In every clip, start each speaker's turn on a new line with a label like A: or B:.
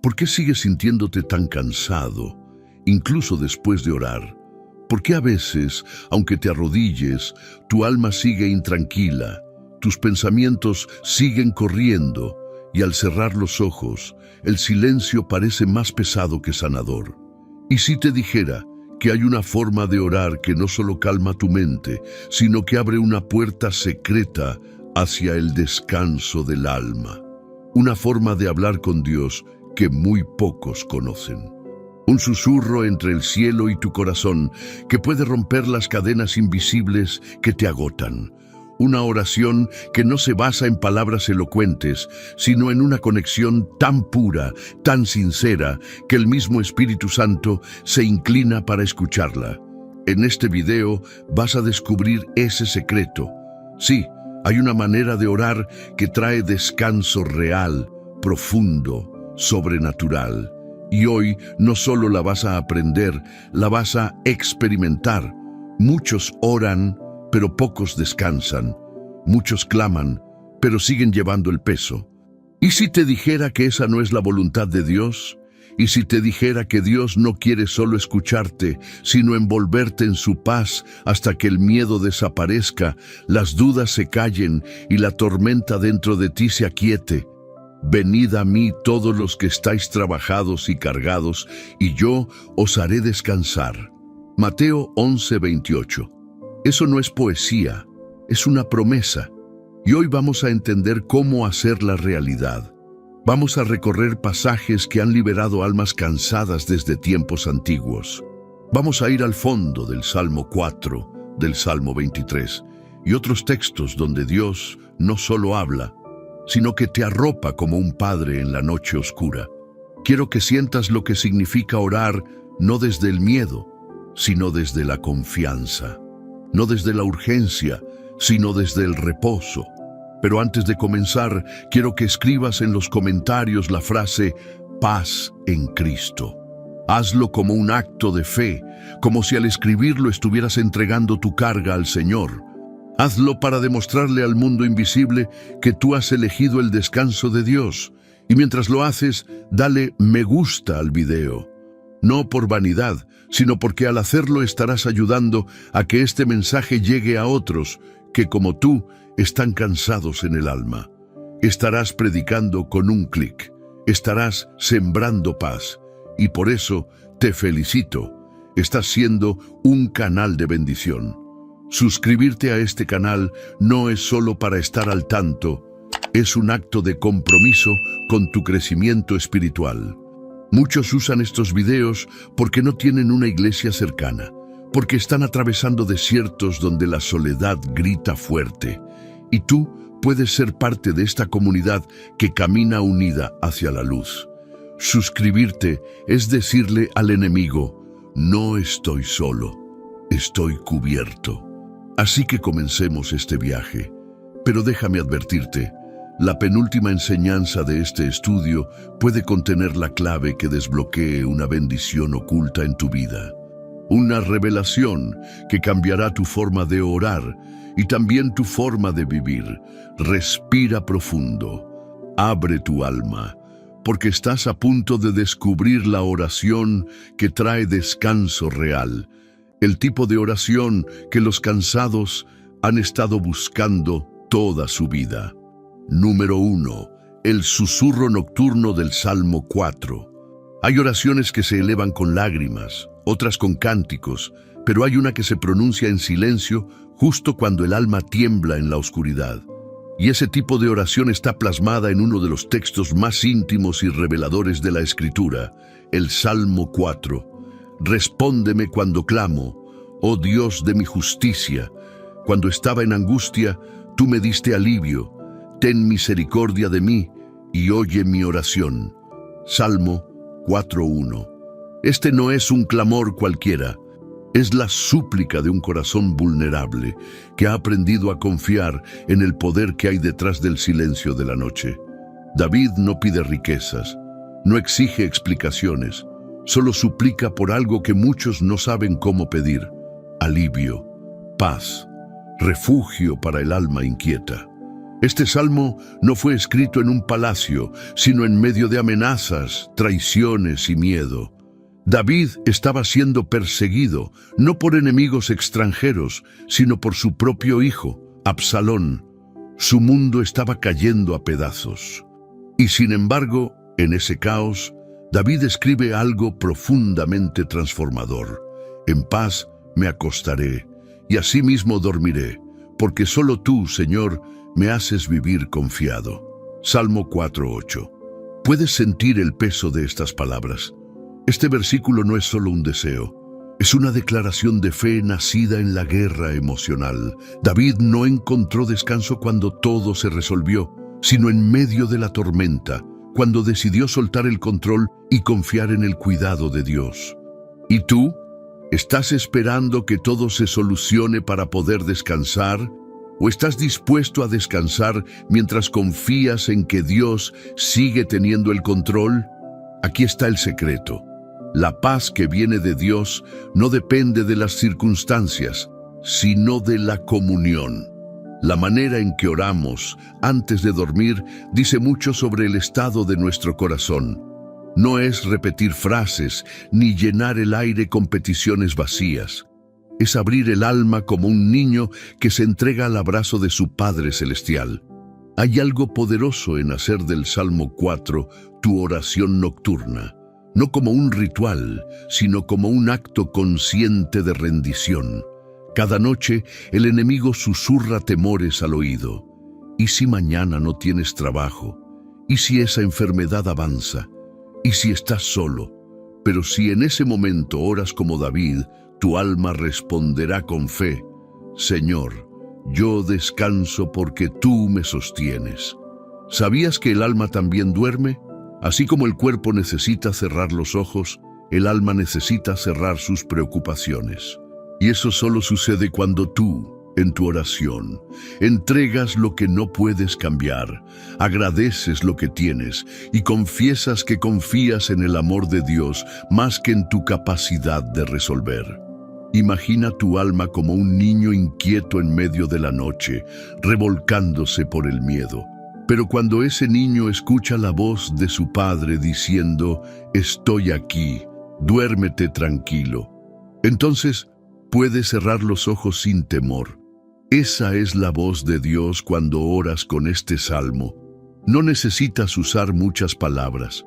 A: ¿Por qué sigues sintiéndote tan cansado, incluso después de orar? ¿Por qué a veces, aunque te arrodilles, tu alma sigue intranquila, tus pensamientos siguen corriendo y al cerrar los ojos, el silencio parece más pesado que sanador? ¿Y si te dijera que hay una forma de orar que no solo calma tu mente, sino que abre una puerta secreta hacia el descanso del alma? Una forma de hablar con Dios que muy pocos conocen. Un susurro entre el cielo y tu corazón que puede romper las cadenas invisibles que te agotan. Una oración que no se basa en palabras elocuentes, sino en una conexión tan pura, tan sincera, que el mismo Espíritu Santo se inclina para escucharla. En este video vas a descubrir ese secreto. Sí, hay una manera de orar que trae descanso real, profundo, sobrenatural. Y hoy no solo la vas a aprender, la vas a experimentar. Muchos oran, pero pocos descansan. Muchos claman, pero siguen llevando el peso. ¿Y si te dijera que esa no es la voluntad de Dios? ¿Y si te dijera que Dios no quiere solo escucharte, sino envolverte en su paz hasta que el miedo desaparezca, las dudas se callen y la tormenta dentro de ti se aquiete? Venid a mí todos los que estáis trabajados y cargados, y yo os haré descansar. Mateo 11:28. Eso no es poesía, es una promesa. Y hoy vamos a entender cómo hacerla realidad. Vamos a recorrer pasajes que han liberado almas cansadas desde tiempos antiguos. Vamos a ir al fondo del Salmo 4, del Salmo 23, y otros textos donde Dios no solo habla, sino que te arropa como un padre en la noche oscura. Quiero que sientas lo que significa orar no desde el miedo, sino desde la confianza. No desde la urgencia, sino desde el reposo. Pero antes de comenzar, quiero que escribas en los comentarios la frase paz en Cristo. Hazlo como un acto de fe, como si al escribirlo estuvieras entregando tu carga al Señor. Hazlo para demostrarle al mundo invisible que tú has elegido el descanso de Dios. Y mientras lo haces, dale me gusta al video. No por vanidad, sino porque al hacerlo estarás ayudando a que este mensaje llegue a otros que, como tú, están cansados en el alma. Estarás predicando con un clic. Estarás sembrando paz. Y por eso te felicito. Estás siendo un canal de bendición. Suscribirte a este canal no es solo para estar al tanto, es un acto de compromiso con tu crecimiento espiritual. Muchos usan estos videos porque no tienen una iglesia cercana, porque están atravesando desiertos donde la soledad grita fuerte. Y tú puedes ser parte de esta comunidad que camina unida hacia la luz. Suscribirte es decirle al enemigo, no estoy solo, estoy cubierto. Así que comencemos este viaje. Pero déjame advertirte, la penúltima enseñanza de este estudio puede contener la clave que desbloquee una bendición oculta en tu vida. Una revelación que cambiará tu forma de orar y también tu forma de vivir. Respira profundo. Abre tu alma, porque estás a punto de descubrir la oración que trae descanso real. El tipo de oración que los cansados han estado buscando toda su vida. Número 1. El susurro nocturno del Salmo 4. Hay oraciones que se elevan con lágrimas, otras con cánticos, pero hay una que se pronuncia en silencio justo cuando el alma tiembla en la oscuridad. Y ese tipo de oración está plasmada en uno de los textos más íntimos y reveladores de la Escritura, el Salmo 4. Respóndeme cuando clamo, oh Dios de mi justicia. Cuando estaba en angustia, tú me diste alivio. Ten misericordia de mí y oye mi oración. Salmo 4:1. Este no es un clamor cualquiera, es la súplica de un corazón vulnerable que ha aprendido a confiar en el poder que hay detrás del silencio de la noche. David no pide riquezas, no exige explicaciones, solo suplica por algo que muchos no saben cómo pedir: alivio, paz, refugio para el alma inquieta. Este salmo no fue escrito en un palacio, sino en medio de amenazas, traiciones y miedo. David estaba siendo perseguido, no por enemigos extranjeros, sino por su propio hijo, Absalón. Su mundo estaba cayendo a pedazos. Y sin embargo, en ese caos, David escribe algo profundamente transformador. En paz me acostaré, y asimismo dormiré, porque solo tú, Señor, me haces vivir confiado. Salmo 4:8. ¿Puedes sentir el peso de estas palabras? Este versículo no es solo un deseo, es una declaración de fe nacida en la guerra emocional. David no encontró descanso cuando todo se resolvió, sino en medio de la tormenta, cuando decidió soltar el control y confiar en el cuidado de Dios. ¿Y tú? ¿Estás esperando que todo se solucione para poder descansar? ¿O estás dispuesto a descansar mientras confías en que Dios sigue teniendo el control? Aquí está el secreto. La paz que viene de Dios no depende de las circunstancias, sino de la comunión. La manera en que oramos antes de dormir dice mucho sobre el estado de nuestro corazón. No es repetir frases ni llenar el aire con peticiones vacías. Es abrir el alma como un niño que se entrega al abrazo de su Padre Celestial. Hay algo poderoso en hacer del Salmo 4 tu oración nocturna, no como un ritual, sino como un acto consciente de rendición. Cada noche el enemigo susurra temores al oído. ¿Y si mañana no tienes trabajo? ¿Y si esa enfermedad avanza? ¿Y si estás solo? Pero si en ese momento oras como David, tu alma responderá con fe: Señor, yo descanso porque tú me sostienes. ¿Sabías que el alma también duerme? Así como el cuerpo necesita cerrar los ojos, el alma necesita cerrar sus preocupaciones. Y eso solo sucede cuando tú, en tu oración, entregas lo que no puedes cambiar, agradeces lo que tienes y confiesas que confías en el amor de Dios más que en tu capacidad de resolver. Imagina tu alma como un niño inquieto en medio de la noche, revolcándose por el miedo. Pero cuando ese niño escucha la voz de su padre diciendo: estoy aquí, duérmete tranquilo, entonces puede cerrar los ojos sin temor. Esa es la voz de Dios cuando oras con este salmo. No necesitas usar muchas palabras.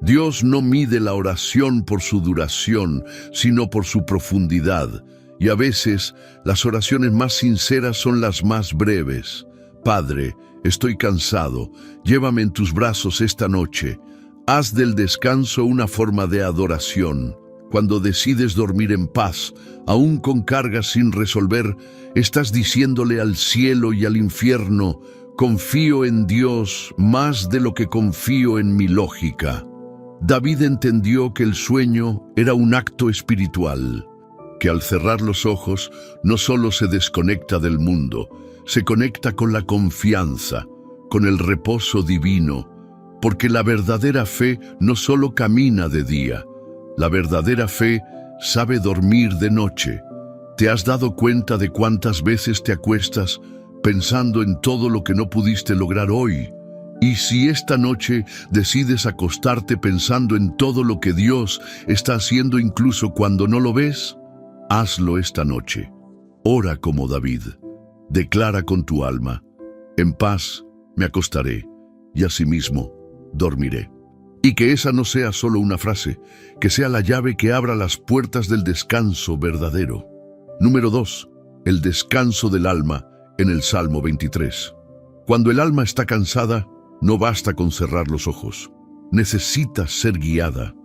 A: Dios no mide la oración por su duración, sino por su profundidad. Y a veces, las oraciones más sinceras son las más breves. Padre, estoy cansado. Llévame en tus brazos esta noche. Haz del descanso una forma de adoración. Cuando decides dormir en paz, aún con cargas sin resolver, estás diciéndole al cielo y al infierno: confío en Dios más de lo que confío en mi lógica. David entendió que el sueño era un acto espiritual, que al cerrar los ojos no solo se desconecta del mundo, se conecta con la confianza, con el reposo divino, porque la verdadera fe no solo camina de día, la verdadera fe sabe dormir de noche. ¿Te has dado cuenta de cuántas veces te acuestas pensando en todo lo que no pudiste lograr hoy? Y si esta noche decides acostarte pensando en todo lo que Dios está haciendo incluso cuando no lo ves, hazlo esta noche. Ora como David. Declara con tu alma: en paz me acostaré y asimismo dormiré. Y que esa no sea solo una frase, que sea la llave que abra las puertas del descanso verdadero. Número 2. El descanso del alma en el Salmo 23. Cuando el alma está cansada, no basta con cerrar los ojos. Necesita ser guiada,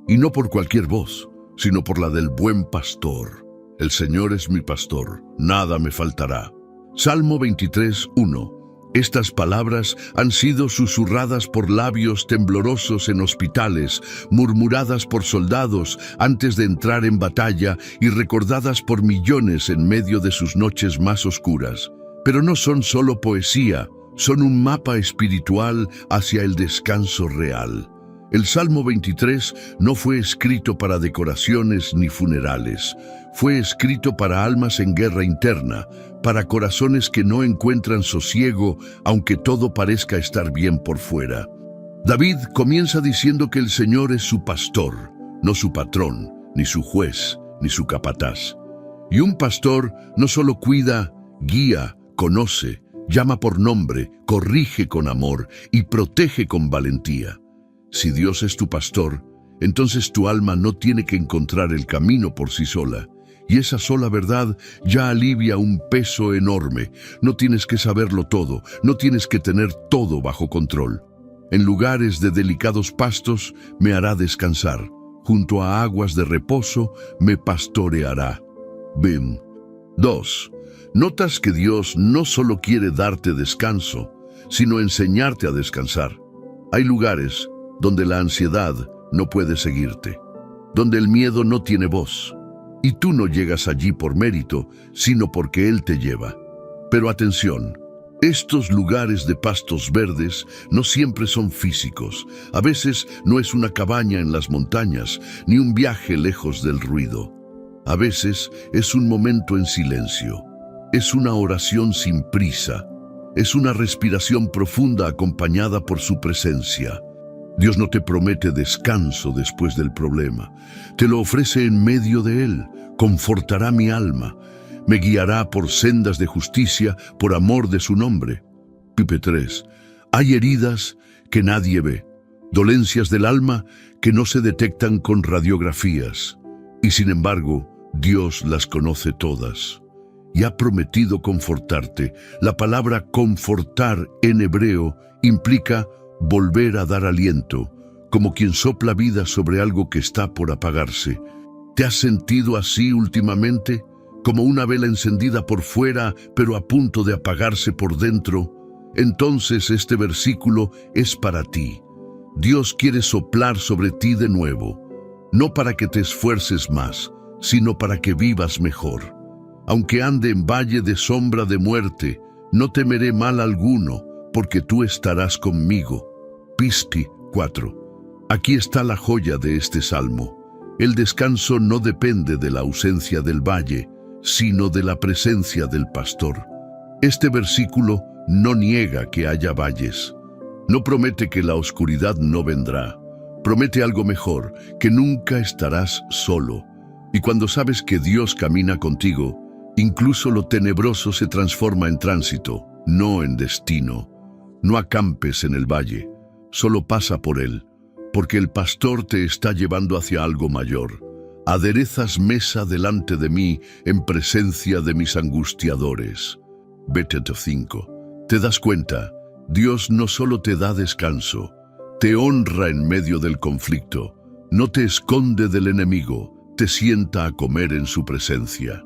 A: y no por cualquier voz, sino por la del buen pastor. El Señor es mi pastor, nada me faltará. Salmo 23:1. Estas palabras han sido susurradas por labios temblorosos en hospitales, murmuradas por soldados antes de entrar en batalla y recordadas por millones en medio de sus noches más oscuras. Pero no son solo poesía, son un mapa espiritual hacia el descanso real. El Salmo 23 no fue escrito para decoraciones ni funerales. Fue escrito para almas en guerra interna, para corazones que no encuentran sosiego, aunque todo parezca estar bien por fuera. David comienza diciendo que el Señor es su pastor, no su patrón, ni su juez, ni su capataz. Y un pastor no solo cuida, guía, conoce, llama por nombre, corrige con amor y protege con valentía. Si Dios es tu pastor, entonces tu alma no tiene que encontrar el camino por sí sola. Y esa sola verdad ya alivia un peso enorme. No tienes que saberlo todo, no tienes que tener todo bajo control. En lugares de delicados pastos me hará descansar. Junto a aguas de reposo me pastoreará. Bim. 2. Notas que Dios no solo quiere darte descanso, sino enseñarte a descansar. Hay lugares donde la ansiedad no puede seguirte, donde el miedo no tiene voz, y tú no llegas allí por mérito, sino porque Él te lleva. Pero atención, estos lugares de pastos verdes no siempre son físicos. A veces no es una cabaña en las montañas, ni un viaje lejos del ruido. A veces es un momento en silencio, es una oración sin prisa, es una respiración profunda acompañada por su presencia. Dios no te promete descanso después del problema, te lo ofrece en medio de él. Confortará mi alma, me guiará por sendas de justicia por amor de su nombre. Pipe 3. Hay heridas que nadie ve, dolencias del alma que no se detectan con radiografías, y sin embargo, Dios las conoce todas y ha prometido confortarte. La palabra confortar en hebreo implica volver a dar aliento, como quien sopla vida sobre algo que está por apagarse. ¿Te has sentido así últimamente? Como una vela encendida por fuera, pero a punto de apagarse por dentro. Entonces este versículo es para ti. Dios quiere soplar sobre ti de nuevo, no para que te esfuerces más, sino para que vivas mejor. Aunque ande en valle de sombra de muerte, no temeré mal alguno, porque tú estarás conmigo. Pispi 4. Aquí está la joya de este salmo. El descanso no depende de la ausencia del valle, sino de la presencia del pastor. Este versículo no niega que haya valles. No promete que la oscuridad no vendrá. Promete algo mejor, que nunca estarás solo. Y cuando sabes que Dios camina contigo, incluso lo tenebroso se transforma en tránsito, no en destino. No acampes en el valle, solo pasa por él, porque el pastor te está llevando hacia algo mayor. Aderezas mesa delante de mí en presencia de mis angustiadores. Vete 5. ¿Te das cuenta? Dios no solo te da descanso, te honra en medio del conflicto, no te esconde del enemigo, te sienta a comer en su presencia.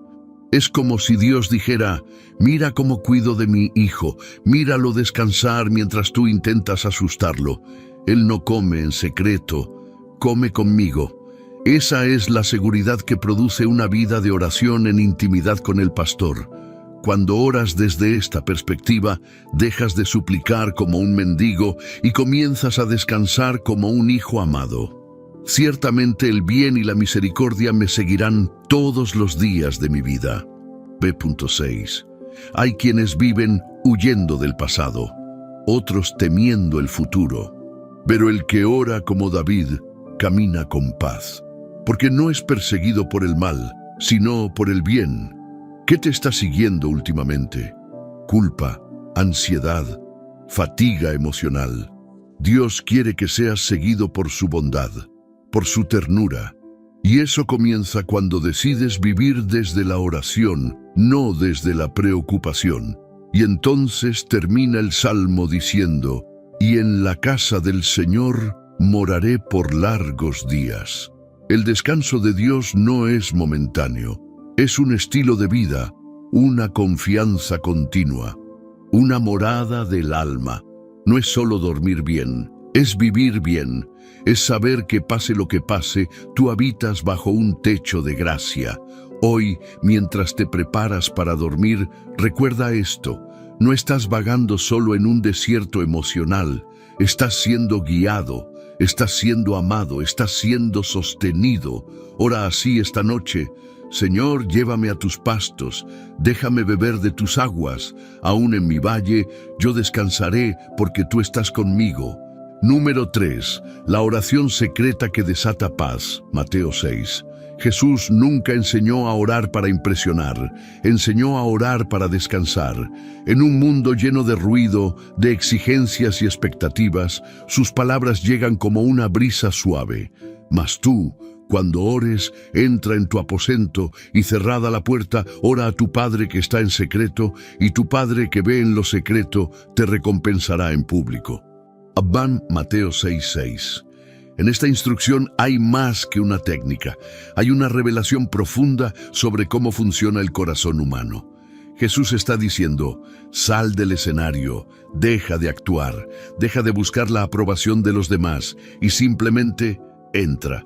A: Es como si Dios dijera: mira cómo cuido de mi hijo, míralo descansar mientras tú intentas asustarlo. Él no come en secreto, come conmigo. Esa es la seguridad que produce una vida de oración en intimidad con el pastor. Cuando oras desde esta perspectiva, dejas de suplicar como un mendigo y comienzas a descansar como un hijo amado. Ciertamente el bien y la misericordia me seguirán todos los días de mi vida. B.6. Hay quienes viven huyendo del pasado, otros temiendo el futuro. Pero el que ora como David camina con paz, porque no es perseguido por el mal, sino por el bien. ¿Qué te está siguiendo últimamente? Culpa, ansiedad, fatiga emocional. Dios quiere que seas seguido por su bondad, por su ternura. Y eso comienza cuando decides vivir desde la oración, no desde la preocupación. Y entonces termina el salmo diciendo: y en la casa del Señor moraré por largos días. El descanso de Dios no es momentáneo, es un estilo de vida, una confianza continua, una morada del alma. No es solo dormir bien, es vivir bien, es saber que pase lo que pase, tú habitas bajo un techo de gracia. Hoy, mientras te preparas para dormir, recuerda esto: no estás vagando solo en un desierto emocional, estás siendo guiado, Estás siendo amado, estás siendo sostenido. Ora así esta noche: Señor, llévame a tus pastos, déjame beber de tus aguas. Aún en mi valle yo descansaré porque tú estás conmigo. Número 3. La oración secreta que desata paz. Mateo 6. Jesús nunca enseñó a orar para impresionar, enseñó a orar para descansar. En un mundo lleno de ruido, de exigencias y expectativas, sus palabras llegan como una brisa suave. Mas tú, cuando ores, entra en tu aposento y cerrada la puerta, ora a tu Padre que está en secreto, y tu Padre que ve en lo secreto te recompensará en público. Abban Mateo 6:6. En esta instrucción hay más que una técnica, hay una revelación profunda sobre cómo funciona el corazón humano. Jesús está diciendo: sal del escenario, deja de actuar, deja de buscar la aprobación de los demás y simplemente entra.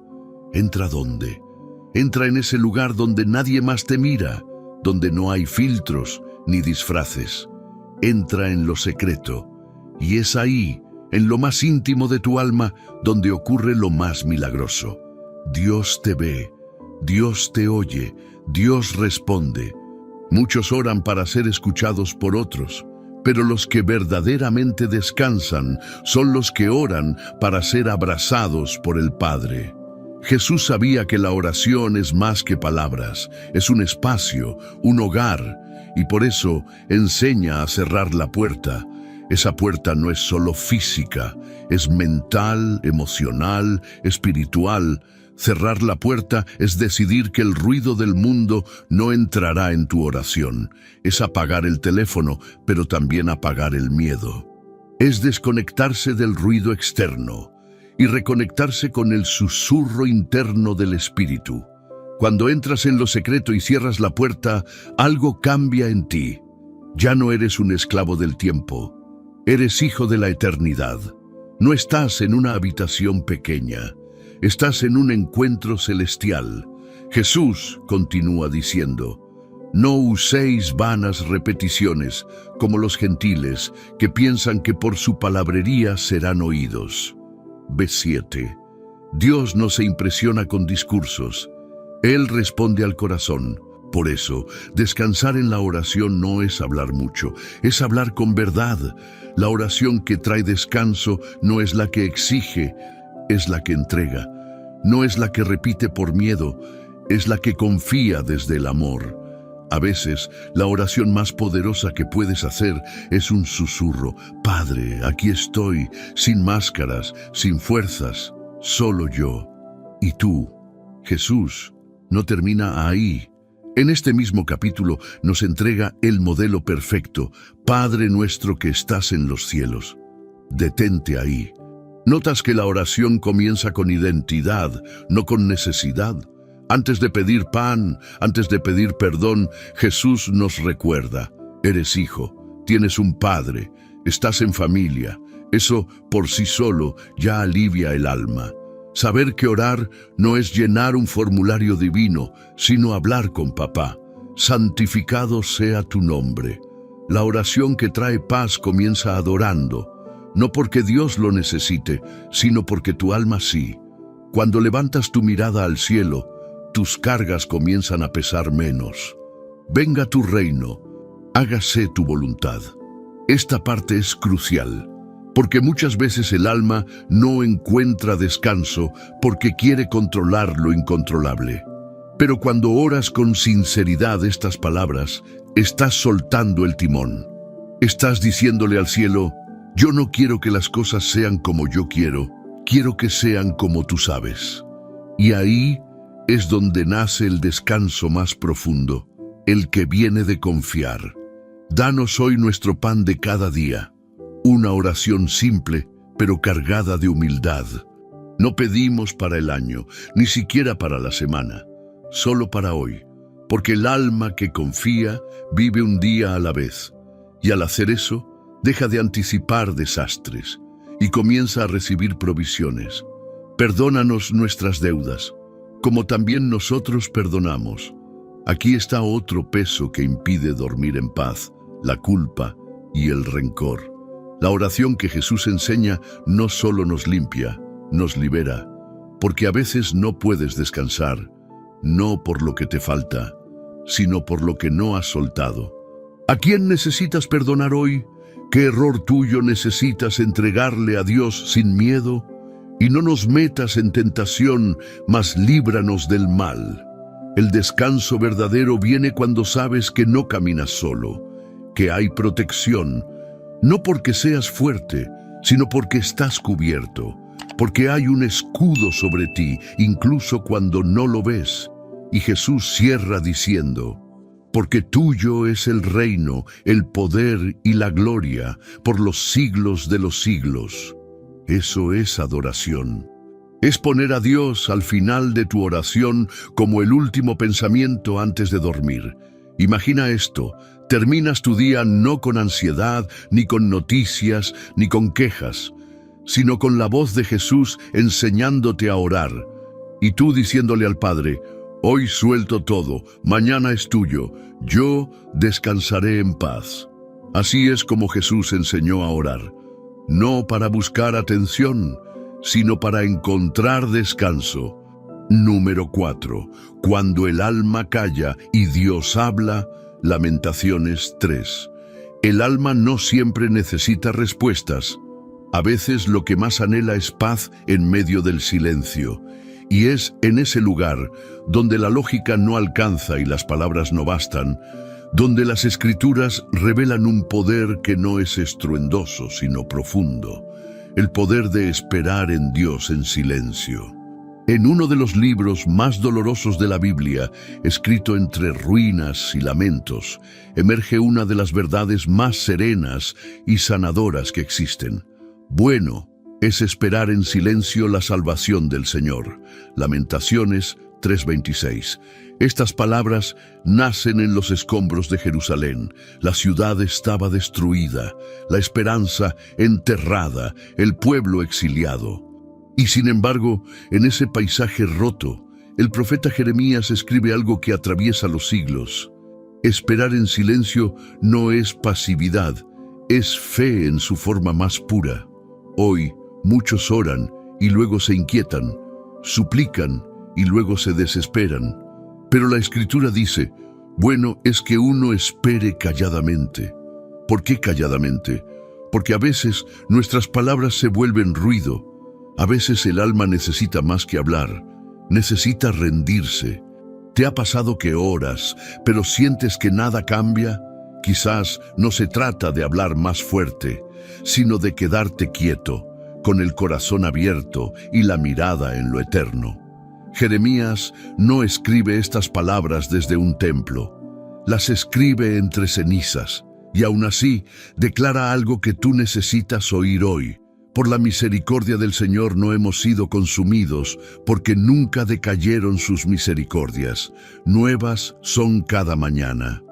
A: ¿Entra dónde? Entra en ese lugar donde nadie más te mira, donde no hay filtros ni disfraces. Entra en lo secreto, y es ahí, en lo más íntimo de tu alma, donde ocurre lo más milagroso. Dios te ve, Dios te oye, Dios responde. Muchos oran para ser escuchados por otros, pero los que verdaderamente descansan son los que oran para ser abrazados por el Padre. Jesús sabía que la oración es más que palabras, es un espacio, un hogar, y por eso enseña a cerrar la puerta. Esa puerta no es solo física, es mental, emocional, espiritual. Cerrar la puerta es decidir que el ruido del mundo no entrará en tu oración. Es apagar el teléfono, pero también apagar el miedo. Es desconectarse del ruido externo y reconectarse con el susurro interno del Espíritu. Cuando entras en lo secreto y cierras la puerta, algo cambia en ti. Ya no eres un esclavo del tiempo. Eres hijo de la eternidad. No estás en una habitación pequeña. Estás en un encuentro celestial. Jesús continúa diciendo: no uséis vanas repeticiones como los gentiles que piensan que por su palabrería serán oídos. B7. Dios no se impresiona con discursos. Él responde al corazón. Por eso, descansar en la oración no es hablar mucho, es hablar con verdad. La oración que trae descanso no es la que exige, es la que entrega. No es la que repite por miedo, es la que confía desde el amor. A veces, la oración más poderosa que puedes hacer es un susurro: Padre, aquí estoy, sin máscaras, sin fuerzas, solo yo. Y tú, Jesús, no termina ahí. En este mismo capítulo nos entrega el modelo perfecto: Padre nuestro que estás en los cielos. Detente ahí. Notas que la oración comienza con identidad, no con necesidad. Antes de pedir pan, antes de pedir perdón, Jesús nos recuerda: eres hijo, tienes un padre, estás en familia. Eso por sí solo ya alivia el alma. Saber que orar no es llenar un formulario divino, sino hablar con papá. Santificado sea tu nombre. La oración que trae paz comienza adorando, no porque Dios lo necesite, sino porque tu alma sí. Cuando levantas tu mirada al cielo, tus cargas comienzan a pesar menos. Venga tu reino, hágase tu voluntad. Esta parte es crucial, porque muchas veces el alma no encuentra descanso porque quiere controlar lo incontrolable. Pero cuando oras con sinceridad estas palabras, estás soltando el timón. Estás diciéndole al cielo: yo no quiero que las cosas sean como yo quiero que sean como tú sabes. Y ahí es donde nace el descanso más profundo, el que viene de confiar. Danos hoy nuestro pan de cada día. Una oración simple, pero cargada de humildad. No pedimos para el año, ni siquiera para la semana, solo para hoy, porque el alma que confía vive un día a la vez, y al hacer eso, deja de anticipar desastres y comienza a recibir provisiones. Perdónanos nuestras deudas, como también nosotros perdonamos. Aquí está otro peso que impide dormir en paz: la culpa y el rencor. La oración que Jesús enseña no solo nos limpia, nos libera, porque a veces no puedes descansar, no por lo que te falta, sino por lo que no has soltado. ¿A quién necesitas perdonar hoy? ¿Qué error tuyo necesitas entregarle a Dios sin miedo? Y no nos metas en tentación, mas líbranos del mal. El descanso verdadero viene cuando sabes que no caminas solo, que hay protección, no porque seas fuerte, sino porque estás cubierto, porque hay un escudo sobre ti, incluso cuando no lo ves. Y Jesús cierra diciendo: porque tuyo es el reino, el poder y la gloria, por los siglos de los siglos. Eso es adoración. Es poner a Dios al final de tu oración como el último pensamiento antes de dormir. Imagina esto: terminas tu día no con ansiedad, ni con noticias, ni con quejas, sino con la voz de Jesús enseñándote a orar. Y tú diciéndole al Padre: hoy suelto todo, mañana es tuyo, yo descansaré en paz. Así es como Jesús enseñó a orar, no para buscar atención, sino para encontrar descanso. Número 4. Cuando el alma calla y Dios habla. Lamentaciones 3. El alma no siempre necesita respuestas. A veces lo que más anhela es paz en medio del silencio. Y es en ese lugar donde la lógica no alcanza y las palabras no bastan, donde las escrituras revelan un poder que no es estruendoso, sino profundo, el poder de esperar en Dios en silencio. En uno de los libros más dolorosos de la Biblia, escrito entre ruinas y lamentos, emerge una de las verdades más serenas y sanadoras que existen. Bueno es esperar en silencio la salvación del Señor. Lamentaciones 3:26. Estas palabras nacen en los escombros de Jerusalén. La ciudad estaba destruida, la esperanza enterrada, el pueblo exiliado. Y sin embargo, en ese paisaje roto, el profeta Jeremías escribe algo que atraviesa los siglos. Esperar en silencio no es pasividad, es fe en su forma más pura. Hoy, muchos oran y luego se inquietan, suplican y luego se desesperan. Pero la Escritura dice: bueno es que uno espere calladamente. ¿Por qué calladamente? Porque a veces nuestras palabras se vuelven ruido. A veces el alma necesita más que hablar, necesita rendirse. ¿Te ha pasado que oras, pero sientes que nada cambia? Quizás no se trata de hablar más fuerte, sino de quedarte quieto, con el corazón abierto y la mirada en lo eterno. Jeremías no escribe estas palabras desde un templo, las escribe entre cenizas, y aún así declara algo que tú necesitas oír hoy. Por la misericordia del Señor no hemos sido consumidos, porque nunca decayeron sus misericordias. Nuevas son cada mañana.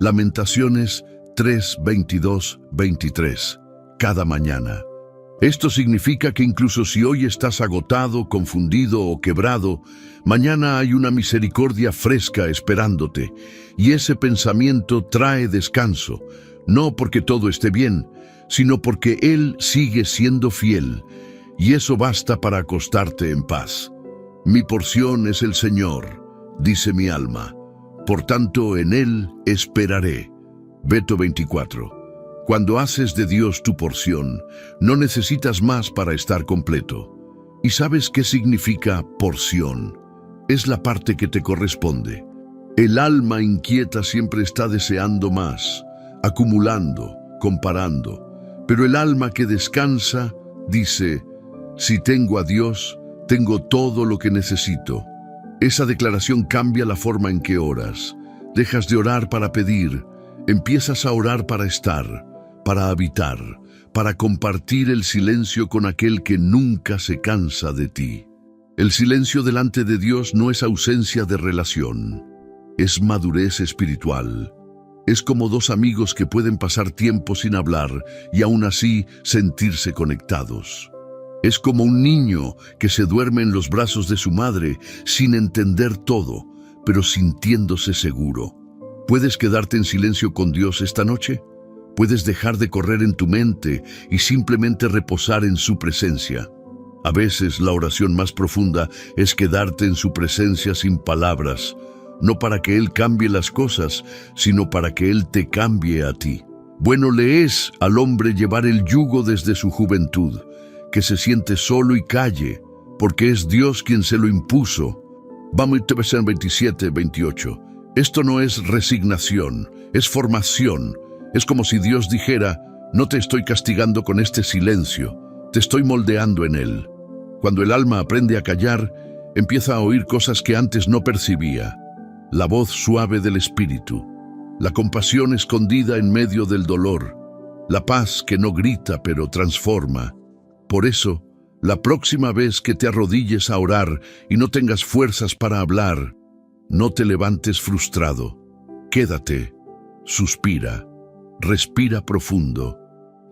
A: Lamentaciones 3:22-23. Cada mañana. Esto significa que incluso si hoy estás agotado, confundido o quebrado, mañana hay una misericordia fresca esperándote, y ese pensamiento trae descanso, no porque todo esté bien, sino porque Él sigue siendo fiel, y eso basta para acostarte en paz. Mi porción es el Señor, dice mi alma, por tanto en Él esperaré. Beto 24. Cuando haces de Dios tu porción, no necesitas más para estar completo. ¿Y sabes qué significa porción? Es la parte que te corresponde. El alma inquieta siempre está deseando más, acumulando, comparando. Pero el alma que descansa dice: si tengo a Dios, tengo todo lo que necesito. Esa declaración cambia la forma en que oras. Dejas de orar para pedir, empiezas a orar para estar, para habitar, para compartir el silencio con aquel que nunca se cansa de ti. El silencio delante de Dios no es ausencia de relación, es madurez espiritual. Es como dos amigos que pueden pasar tiempo sin hablar y aún así sentirse conectados. Es como un niño que se duerme en los brazos de su madre sin entender todo, pero sintiéndose seguro. ¿Puedes quedarte en silencio con Dios esta noche? ¿Puedes dejar de correr en tu mente y simplemente reposar en su presencia? A veces la oración más profunda es quedarte en su presencia sin palabras, no para que Él cambie las cosas, sino para que Él te cambie a ti. Bueno le es al hombre llevar el yugo desde su juventud, que se siente solo y calle, porque es Dios quien se lo impuso. Vamos a ver 27, 28. Esto no es resignación, es formación. Es como si Dios dijera, no te estoy castigando con este silencio, te estoy moldeando en él. Cuando el alma aprende a callar, empieza a oír cosas que antes no percibía. La voz suave del espíritu, la compasión escondida en medio del dolor, la paz que no grita pero transforma. Por eso, la próxima vez que te arrodilles a orar y no tengas fuerzas para hablar, no te levantes frustrado. Quédate, suspira, respira profundo.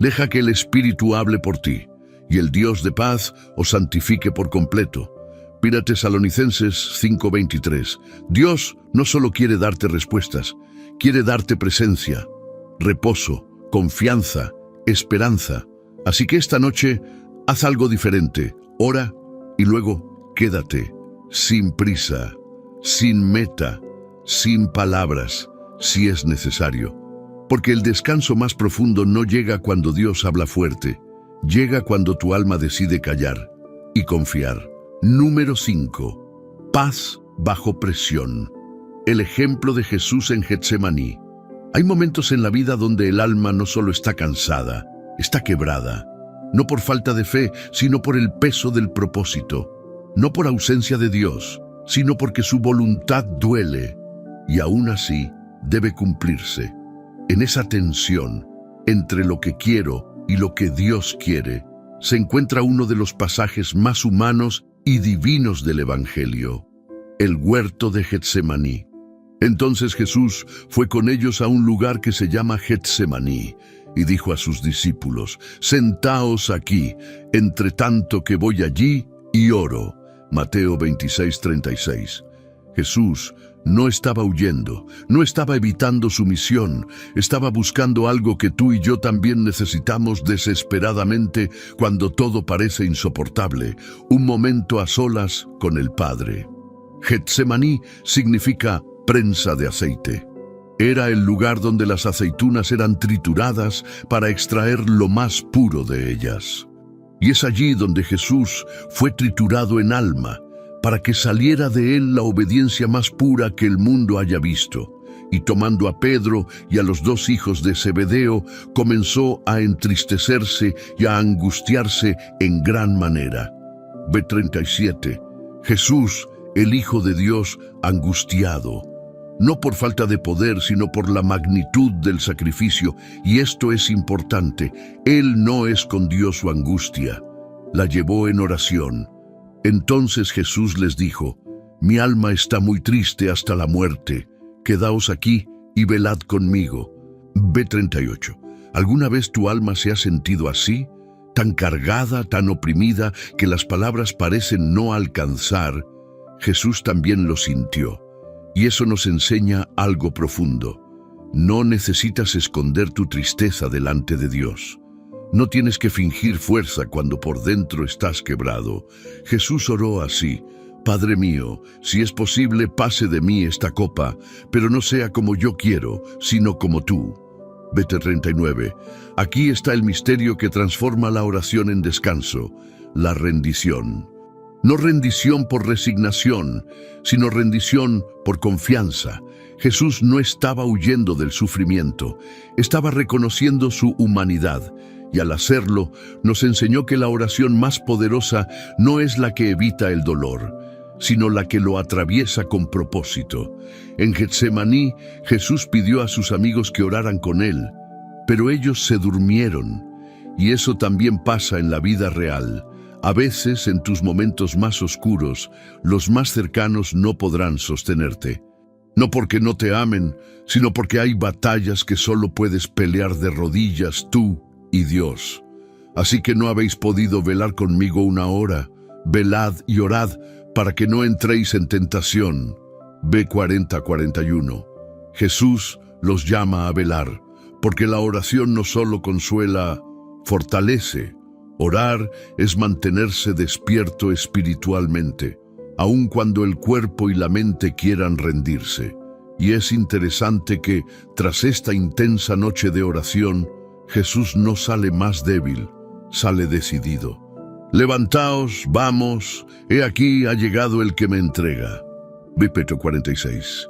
A: Deja que el Espíritu hable por ti, y el Dios de paz os santifique por completo. Mira Tesalonicenses 5:23. Dios no solo quiere darte respuestas, quiere darte presencia, reposo, confianza, esperanza. Así que esta noche, haz algo diferente, ora y luego quédate, sin prisa, sin meta, sin palabras, si es necesario. Porque el descanso más profundo no llega cuando Dios habla fuerte, llega cuando tu alma decide callar y confiar. Número 5. Paz bajo presión. El ejemplo de Jesús en Getsemaní. Hay momentos en la vida donde el alma no solo está cansada, está quebrada. No por falta de fe, sino por el peso del propósito. No por ausencia de Dios, sino porque su voluntad duele, y aún así debe cumplirse. En esa tensión entre lo que quiero y lo que Dios quiere, se encuentra uno de los pasajes más humanos y divinos del Evangelio, el huerto de Getsemaní. Entonces Jesús fue con ellos a un lugar que se llama Getsemaní, y dijo a sus discípulos, «Sentaos aquí, entre tanto que voy allí y oro». Mateo 26:36. Jesús no estaba huyendo, no estaba evitando su misión, estaba buscando algo que tú y yo también necesitamos desesperadamente cuando todo parece insoportable, un momento a solas con el Padre. Getsemaní significa prensa de aceite. Era el lugar donde las aceitunas eran trituradas para extraer lo más puro de ellas. Y es allí donde Jesús fue triturado en alma, para que saliera de él la obediencia más pura que el mundo haya visto. Y tomando a Pedro y a los dos hijos de Zebedeo, comenzó a entristecerse y a angustiarse en gran manera. B37. Jesús, el Hijo de Dios, angustiado. No por falta de poder, sino por la magnitud del sacrificio, y esto es importante. Él no escondió su angustia, la llevó en oración. Entonces Jesús les dijo, «Mi alma está muy triste hasta la muerte. Quedaos aquí y velad conmigo». B38. ¿Alguna vez tu alma se ha sentido así? Tan cargada, tan oprimida, que las palabras parecen no alcanzar. Jesús también lo sintió. Y eso nos enseña algo profundo. No necesitas esconder tu tristeza delante de Dios. No tienes que fingir fuerza cuando por dentro estás quebrado. Jesús oró así: «Padre mío, si es posible, pase de mí esta copa, pero no sea como yo quiero, sino como tú». Vete 39. Aquí está el misterio que transforma la oración en descanso, la rendición. No rendición por resignación, sino rendición por confianza. Jesús no estaba huyendo del sufrimiento, estaba reconociendo su humanidad, y al hacerlo nos enseñó que la oración más poderosa no es la que evita el dolor, sino la que lo atraviesa con propósito. En Getsemaní, Jesús pidió a sus amigos que oraran con él, pero ellos se durmieron, y eso también pasa en la vida real. A veces, en tus momentos más oscuros, los más cercanos no podrán sostenerte. No porque no te amen, sino porque hay batallas que solo puedes pelear de rodillas tú y Dios. Así que no habéis podido velar conmigo una hora. Velad y orad para que no entréis en tentación. B40-41. Jesús los llama a velar, porque la oración no solo consuela, fortalece, Orar es mantenerse despierto espiritualmente, aun cuando el cuerpo y la mente quieran rendirse. Y es interesante que, tras esta intensa noche de oración, Jesús no sale más débil, sale decidido. Levantaos, vamos, he aquí ha llegado el que me entrega. Versículo 46.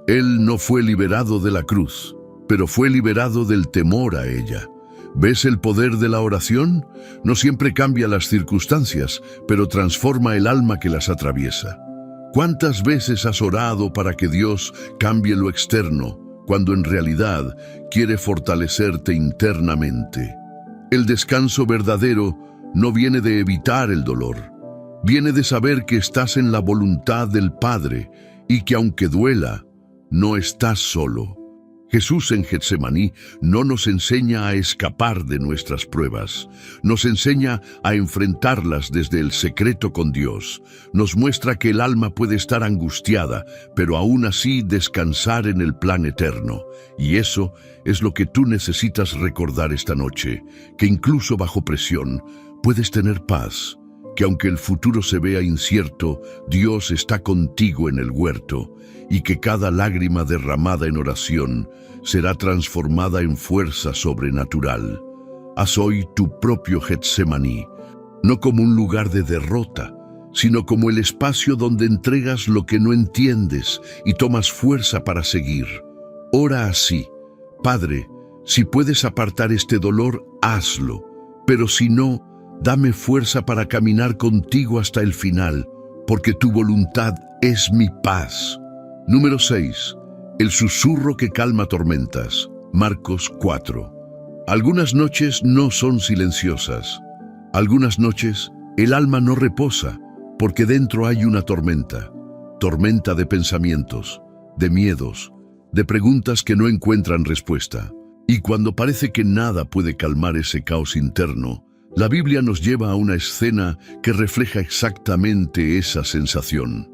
A: Él no fue liberado de la cruz, pero fue liberado del temor a ella. ¿Ves el poder de la oración? No siempre cambia las circunstancias, pero transforma el alma que las atraviesa. ¿Cuántas veces has orado para que Dios cambie lo externo, cuando en realidad quiere fortalecerte internamente? El descanso verdadero no viene de evitar el dolor, viene de saber que estás en la voluntad del Padre y que aunque duela, no estás solo. Jesús en Getsemaní no nos enseña a escapar de nuestras pruebas, nos enseña a enfrentarlas desde el secreto con Dios. Nos muestra que el alma puede estar angustiada, pero aún así descansar en el plan eterno. Y eso es lo que tú necesitas recordar esta noche, que incluso bajo presión puedes tener paz, que aunque el futuro se vea incierto, Dios está contigo en el huerto, y que cada lágrima derramada en oración será transformada en fuerza sobrenatural. Haz hoy tu propio Getsemaní, no como un lugar de derrota, sino como el espacio donde entregas lo que no entiendes y tomas fuerza para seguir. Ora así: Padre, si puedes apartar este dolor, hazlo, pero si no, dame fuerza para caminar contigo hasta el final, porque tu voluntad es mi paz. Número 6. El susurro que calma tormentas. Marcos 4. Algunas noches no son silenciosas. Algunas noches el alma no reposa, porque dentro hay una tormenta. Tormenta de pensamientos, de miedos, de preguntas que no encuentran respuesta. Y cuando parece que nada puede calmar ese caos interno, la Biblia nos lleva a una escena que refleja exactamente esa sensación.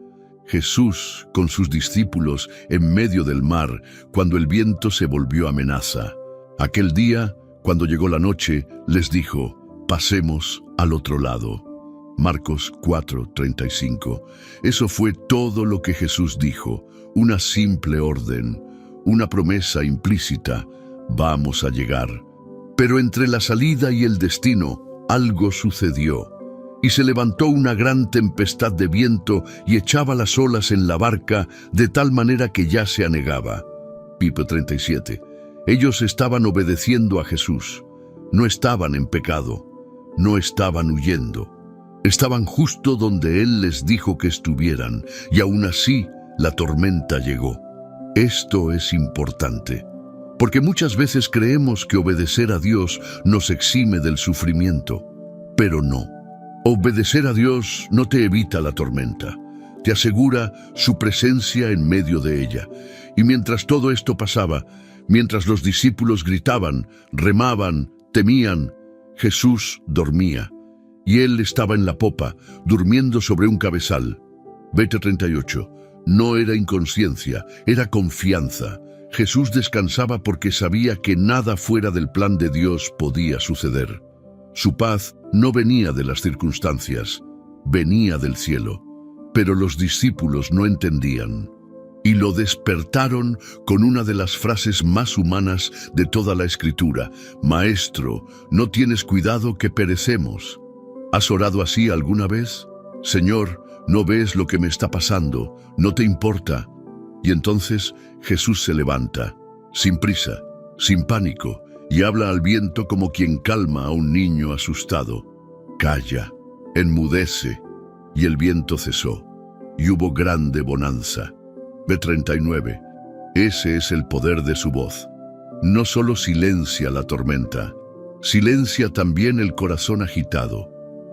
A: Jesús con sus discípulos en medio del mar, cuando el viento se volvió amenaza. Aquel día, cuando llegó la noche, les dijo: pasemos al otro lado. Marcos 4:35. Eso fue todo lo que Jesús dijo, una simple orden, una promesa implícita: vamos a llegar. Pero entre la salida y el destino, algo sucedió. Y se levantó una gran tempestad de viento y echaba las olas en la barca de tal manera que ya se anegaba. Versículo 37. Ellos estaban obedeciendo a Jesús. No estaban en pecado. No estaban huyendo. Estaban justo donde Él les dijo que estuvieran, y aún así la tormenta llegó. Esto es importante, porque muchas veces creemos que obedecer a Dios nos exime del sufrimiento, pero no. Obedecer a Dios no te evita la tormenta, te asegura su presencia en medio de ella. Y mientras todo esto pasaba, mientras los discípulos gritaban, remaban, temían, Jesús dormía, y Él estaba en la popa, durmiendo sobre un cabezal. Versículo 38. No era inconsciencia, era confianza. Jesús descansaba porque sabía que nada fuera del plan de Dios podía suceder. Su paz no venía de las circunstancias, venía del cielo. Pero los discípulos no entendían, y lo despertaron con una de las frases más humanas de toda la Escritura: Maestro, ¿no tienes cuidado que perecemos? ¿Has orado así alguna vez? Señor, ¿no ves lo que me está pasando? ¿No te importa? Y entonces Jesús se levanta, sin prisa, sin pánico, y habla al viento como quien calma a un niño asustado. Calla, enmudece, y el viento cesó, y hubo grande bonanza. Versículo 39. Ese es el poder de su voz. No solo silencia la tormenta, silencia también el corazón agitado.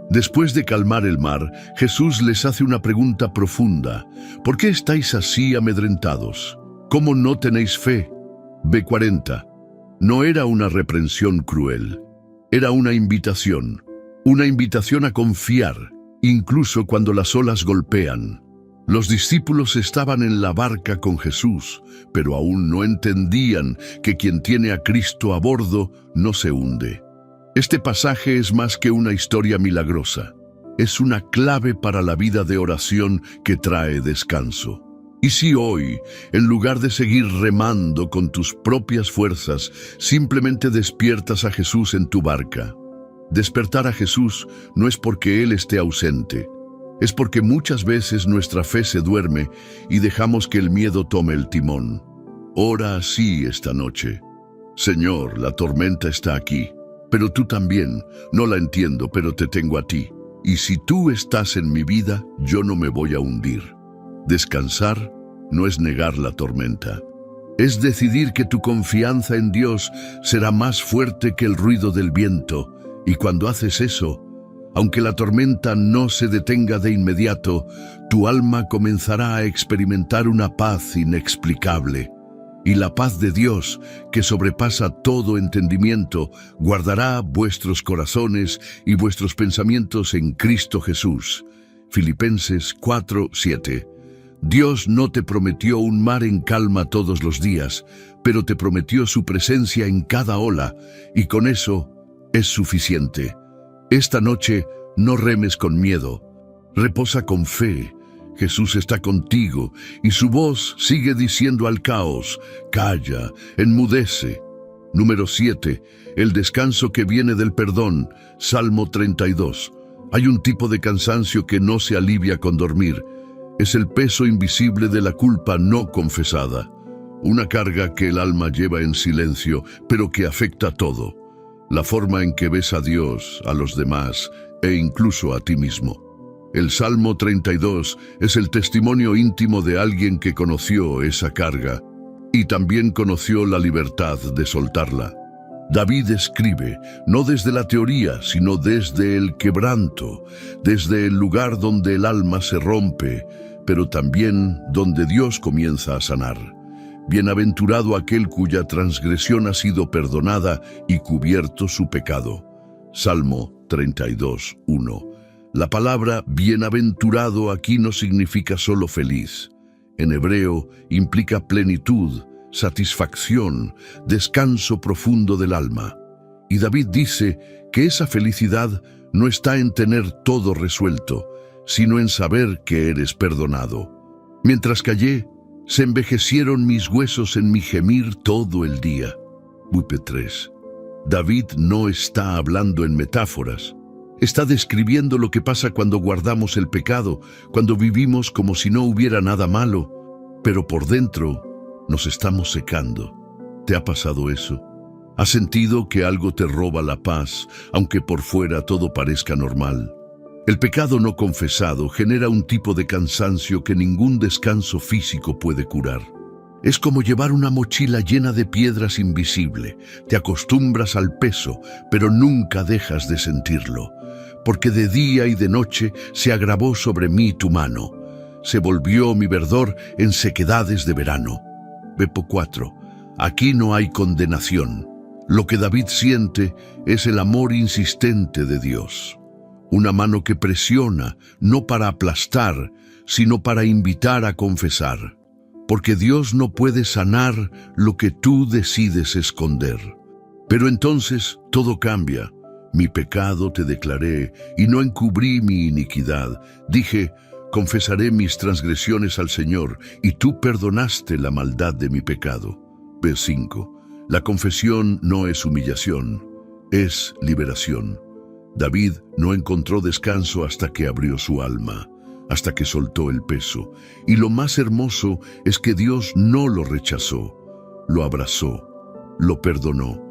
A: Después de calmar el mar, Jesús les hace una pregunta profunda: ¿por qué estáis así amedrentados? ¿Cómo no tenéis fe? Versículo 40. No era una reprensión cruel, era una invitación a confiar, incluso cuando las olas golpean. Los discípulos estaban en la barca con Jesús, pero aún no entendían que quien tiene a Cristo a bordo no se hunde. Este pasaje es más que una historia milagrosa. Es una clave para la vida de oración que trae descanso. Y si hoy, en lugar de seguir remando con tus propias fuerzas, simplemente despiertas a Jesús en tu barca. Despertar a Jesús no es porque Él esté ausente, es porque muchas veces nuestra fe se duerme y dejamos que el miedo tome el timón. Ora así esta noche. Señor, la tormenta está aquí, pero tú también. No la entiendo, pero te tengo a ti. Y si tú estás en mi vida, yo no me voy a hundir. Descansar no es negar la tormenta. Es decidir que tu confianza en Dios será más fuerte que el ruido del viento. Y cuando haces eso, aunque la tormenta no se detenga de inmediato, tu alma comenzará a experimentar una paz inexplicable. Y la paz de Dios, que sobrepasa todo entendimiento, guardará vuestros corazones y vuestros pensamientos en Cristo Jesús. Filipenses 4:7. Dios no te prometió un mar en calma todos los días, pero te prometió su presencia en cada ola, y con eso es suficiente. Esta noche no remes con miedo, reposa con fe. Jesús está contigo y su voz sigue diciendo al caos: calla, enmudece. Número 7. El descanso que viene del perdón. Salmo 32. Hay un tipo de cansancio que no se alivia con dormir. Es el peso invisible de la culpa no confesada. Una carga que el alma lleva en silencio, pero que afecta todo. La forma en que ves a Dios, a los demás e incluso a ti mismo. El Salmo 32 es el testimonio íntimo de alguien que conoció esa carga y también conoció la libertad de soltarla. David escribe, no desde la teoría, sino desde el quebranto, desde el lugar donde el alma se rompe, pero también donde Dios comienza a sanar. Bienaventurado aquel cuya transgresión ha sido perdonada y cubierto su pecado. Salmo 32:1. La palabra bienaventurado aquí no significa solo feliz. En hebreo implica plenitud, satisfacción, descanso profundo del alma. Y David dice que esa felicidad no está en tener todo resuelto, sino en saber que eres perdonado. Mientras callé, se envejecieron mis huesos en mi gemir todo el día. Bupe 3. David no está hablando en metáforas. Está describiendo lo que pasa cuando guardamos el pecado, cuando vivimos como si no hubiera nada malo, pero por dentro nos estamos secando. ¿Te ha pasado eso? ¿Has sentido que algo te roba la paz, aunque por fuera todo parezca normal? El pecado no confesado genera un tipo de cansancio que ningún descanso físico puede curar. Es como llevar una mochila llena de piedras invisible. Te acostumbras al peso, pero nunca dejas de sentirlo. Porque de día y de noche se agravó sobre mí tu mano. Se volvió mi verdor en sequedades de verano. Bepo 4. Aquí no hay condenación. Lo que David siente es el amor insistente de Dios. Una mano que presiona, no para aplastar, sino para invitar a confesar. Porque Dios no puede sanar lo que tú decides esconder. Pero entonces todo cambia. Mi pecado te declaré, y no encubrí mi iniquidad. Dije, confesaré mis transgresiones al Señor, y tú perdonaste la maldad de mi pecado. B5. La confesión no es humillación, es liberación. David no encontró descanso hasta que abrió su alma, hasta que soltó el peso. Y lo más hermoso es que Dios no lo rechazó, lo abrazó, lo perdonó.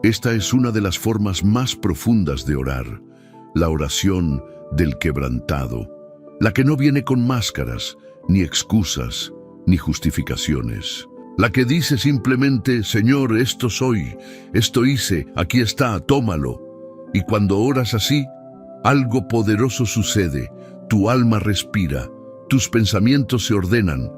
A: Esta es una de las formas más profundas de orar, la oración del quebrantado, la que no viene con máscaras, ni excusas, ni justificaciones. La que dice simplemente, Señor, esto soy, esto hice, aquí está, tómalo. Y cuando oras así, algo poderoso sucede, tu alma respira, tus pensamientos se ordenan,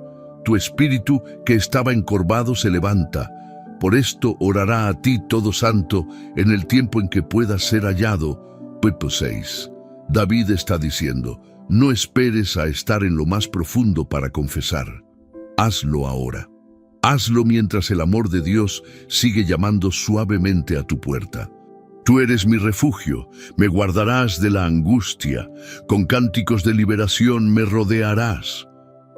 A: tu espíritu que estaba encorvado se levanta. Por esto orará a ti todo santo en el tiempo en que puedas ser hallado. Bepo 6. David está diciendo, no esperes a estar en lo más profundo para confesar. Hazlo ahora. Hazlo mientras el amor de Dios sigue llamando suavemente a tu puerta. Tú eres mi refugio, me guardarás de la angustia, con cánticos de liberación me rodearás.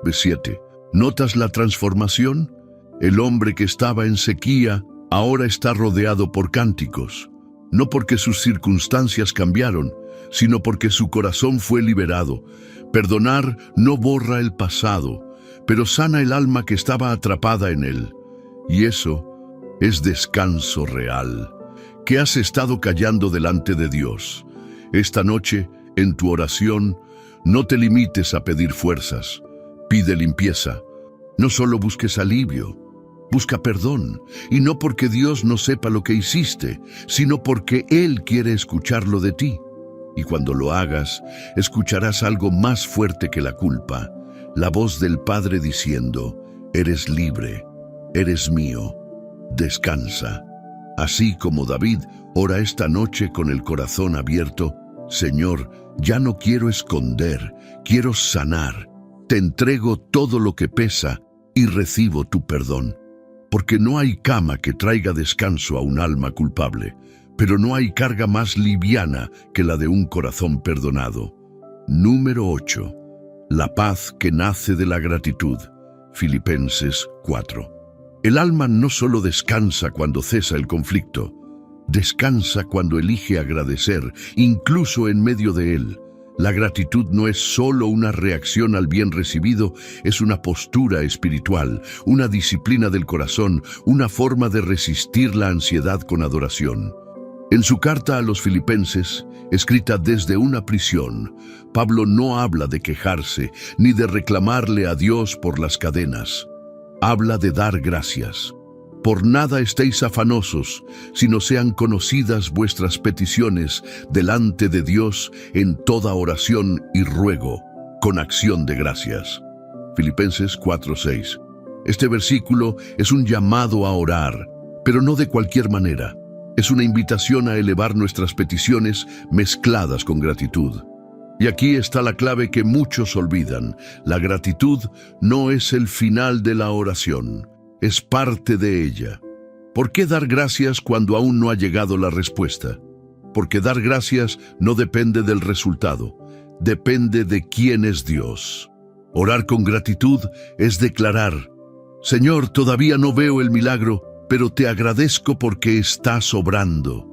A: B7. ¿Notas la transformación? El hombre que estaba en sequía ahora está rodeado por cánticos. No porque sus circunstancias cambiaron, sino porque su corazón fue liberado. Perdonar no borra el pasado, pero sana el alma que estaba atrapada en él. Y eso es descanso real. ¿Qué has estado callando delante de Dios? Esta noche, en tu oración, no te limites a pedir fuerzas. Pide limpieza. No solo busques alivio, busca perdón. Y no porque Dios no sepa lo que hiciste, sino porque Él quiere escucharlo de ti. Y cuando lo hagas, escucharás algo más fuerte que la culpa. La voz del Padre diciendo, eres libre, eres mío, descansa. Así como David ora esta noche con el corazón abierto, Señor, ya no quiero esconder, quiero sanar. Te entrego todo lo que pesa y recibo tu perdón. Porque no hay cama que traiga descanso a un alma culpable, pero no hay carga más liviana que la de un corazón perdonado. Número 8. La paz que nace de la gratitud. Filipenses 4. El alma no solo descansa cuando cesa el conflicto, descansa cuando elige agradecer, incluso en medio de él. La gratitud no es solo una reacción al bien recibido, es una postura espiritual, una disciplina del corazón, una forma de resistir la ansiedad con adoración. En su carta a los Filipenses, escrita desde una prisión, Pablo no habla de quejarse ni de reclamarle a Dios por las cadenas. Habla de dar gracias. Por nada estéis afanosos, sino sean conocidas vuestras peticiones delante de Dios en toda oración y ruego, con acción de gracias. Filipenses 4:6. Este versículo es un llamado a orar, pero no de cualquier manera. Es una invitación a elevar nuestras peticiones mezcladas con gratitud. Y aquí está la clave que muchos olvidan. La gratitud no es el final de la oración, es parte de ella. ¿Por qué dar gracias cuando aún no ha llegado la respuesta? Porque dar gracias no depende del resultado, depende de quién es Dios. Orar con gratitud es declarar, Señor, todavía no veo el milagro, pero te agradezco porque estás obrando.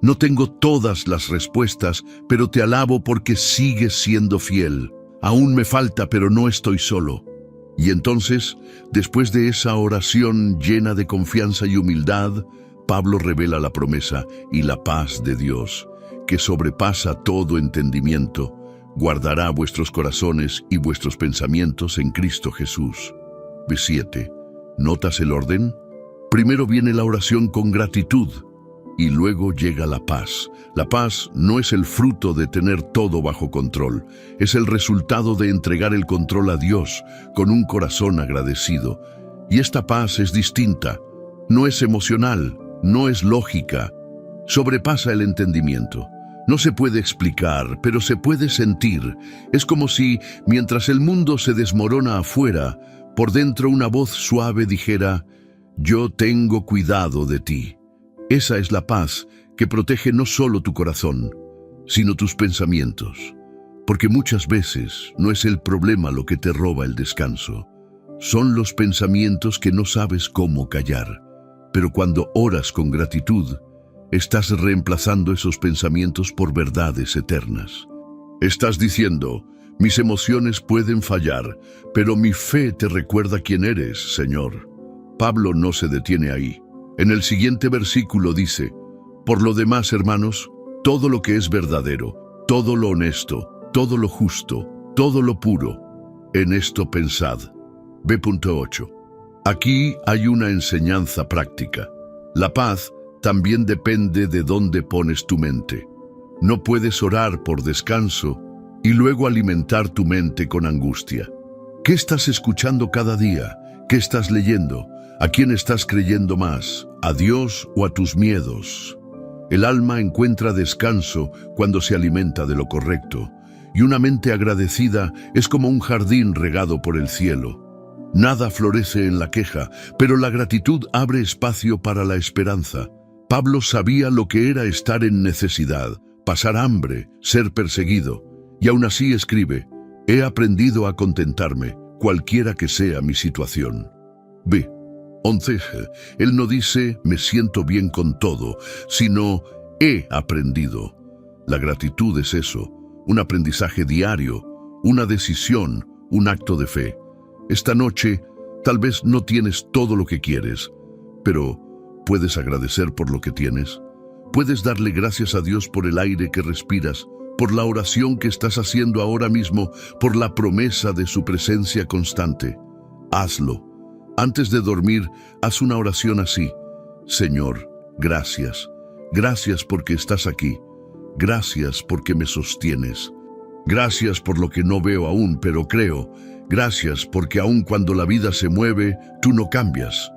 A: No tengo todas las respuestas, pero te alabo porque sigues siendo fiel. Aún me falta, pero no estoy solo. Y entonces, después de esa oración llena de confianza y humildad, Pablo revela la promesa y la paz de Dios, que sobrepasa todo entendimiento, guardará vuestros corazones y vuestros pensamientos en Cristo Jesús. B7. ¿Notas el orden? Primero viene la oración con gratitud, y luego llega la paz. La paz no es el fruto de tener todo bajo control, es el resultado de entregar el control a Dios con un corazón agradecido. Y esta paz es distinta, no es emocional, no es lógica, sobrepasa el entendimiento. No se puede explicar, pero se puede sentir. Es como si, mientras el mundo se desmorona afuera, por dentro una voz suave dijera, yo tengo cuidado de ti. Esa es la paz que protege no solo tu corazón, sino tus pensamientos. Porque muchas veces no es el problema lo que te roba el descanso. Son los pensamientos que no sabes cómo callar. Pero cuando oras con gratitud, estás reemplazando esos pensamientos por verdades eternas. Estás diciendo, mis emociones pueden fallar, pero mi fe te recuerda quién eres, Señor. Pablo no se detiene ahí. En el siguiente versículo dice, por lo demás, hermanos, todo lo que es verdadero, todo lo honesto, todo lo justo, todo lo puro, en esto pensad. B.8. Aquí hay una enseñanza práctica. La paz también depende de dónde pones tu mente. No puedes orar por descanso y luego alimentar tu mente con angustia. ¿Qué estás escuchando cada día? ¿Qué estás leyendo? ¿A quién estás creyendo más? ¿A Dios o a tus miedos? El alma encuentra descanso cuando se alimenta de lo correcto, y una mente agradecida es como un jardín regado por el cielo. Nada florece en la queja, pero la gratitud abre espacio para la esperanza. Pablo sabía lo que era estar en necesidad, pasar hambre, ser perseguido, y aún así escribe: he aprendido a contentarme, cualquiera que sea mi situación. B. 11. Él no dice me siento bien con todo, sino he aprendido. La gratitud es eso, un aprendizaje diario, una decisión, un acto de fe. Esta noche tal vez no tienes todo lo que quieres, pero ¿puedes agradecer por lo que tienes? ¿Puedes darle gracias a Dios por el aire que respiras, por la oración que estás haciendo ahora mismo, por la promesa de su presencia constante? Hazlo. Antes de dormir, haz una oración así: Señor, gracias. Gracias porque estás aquí. Gracias porque me sostienes. Gracias por lo que no veo aún, pero creo. Gracias porque aun cuando la vida se mueve, tú no cambias.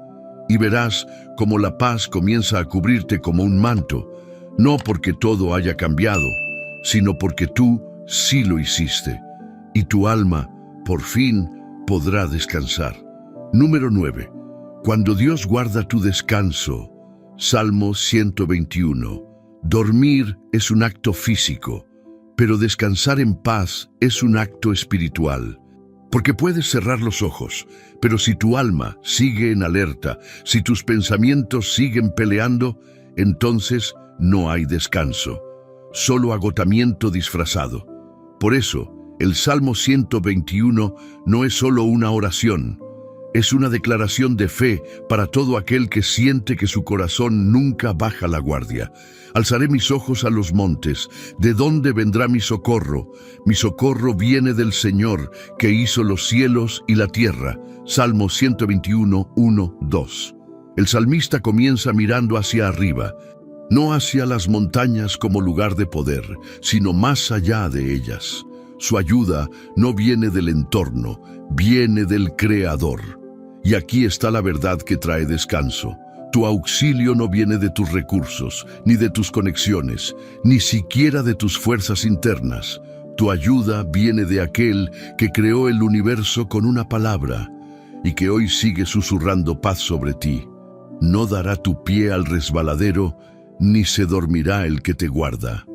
A: Y verás cómo la paz comienza a cubrirte como un manto, no porque todo haya cambiado, sino porque tú sí lo hiciste. Y tu alma, por fin, podrá descansar. Número 9. Cuando Dios guarda tu descanso. Salmo 121. Dormir es un acto físico, pero descansar en paz es un acto espiritual. Porque puedes cerrar los ojos, pero si tu alma sigue en alerta, si tus pensamientos siguen peleando, entonces no hay descanso, solo agotamiento disfrazado. Por eso, el Salmo 121 no es solo una oración, es una declaración de fe para todo aquel que siente que su corazón nunca baja la guardia. Alzaré mis ojos a los montes. ¿De dónde vendrá mi socorro? Mi socorro viene del Señor, que hizo los cielos y la tierra. Salmo 121, 1, 2. El salmista comienza mirando hacia arriba, no hacia las montañas como lugar de poder, sino más allá de ellas. Su ayuda no viene del entorno, viene del Creador. Y aquí está la verdad que trae descanso. Tu auxilio no viene de tus recursos, ni de tus conexiones, ni siquiera de tus fuerzas internas. Tu ayuda viene de aquel que creó el universo con una palabra y que hoy sigue susurrando paz sobre ti. No dará tu pie al resbaladero, ni se dormirá el que te guarda.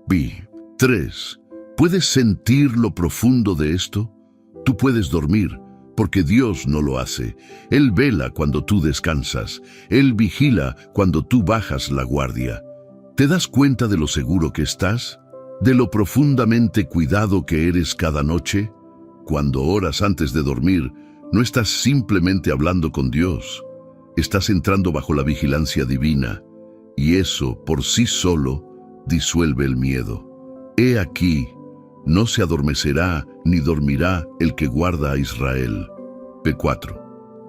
A: B. 3. ¿Puedes sentir lo profundo de esto? Tú puedes dormir, porque Dios no lo hace. Él vela cuando tú descansas. Él vigila cuando tú bajas la guardia. ¿Te das cuenta de lo seguro que estás? ¿De lo profundamente cuidado que eres cada noche? Cuando oras antes de dormir, no estás simplemente hablando con Dios. Estás entrando bajo la vigilancia divina, y eso por sí solo disuelve el miedo. He aquí, no se adormecerá ni dormirá el que guarda a Israel. P4.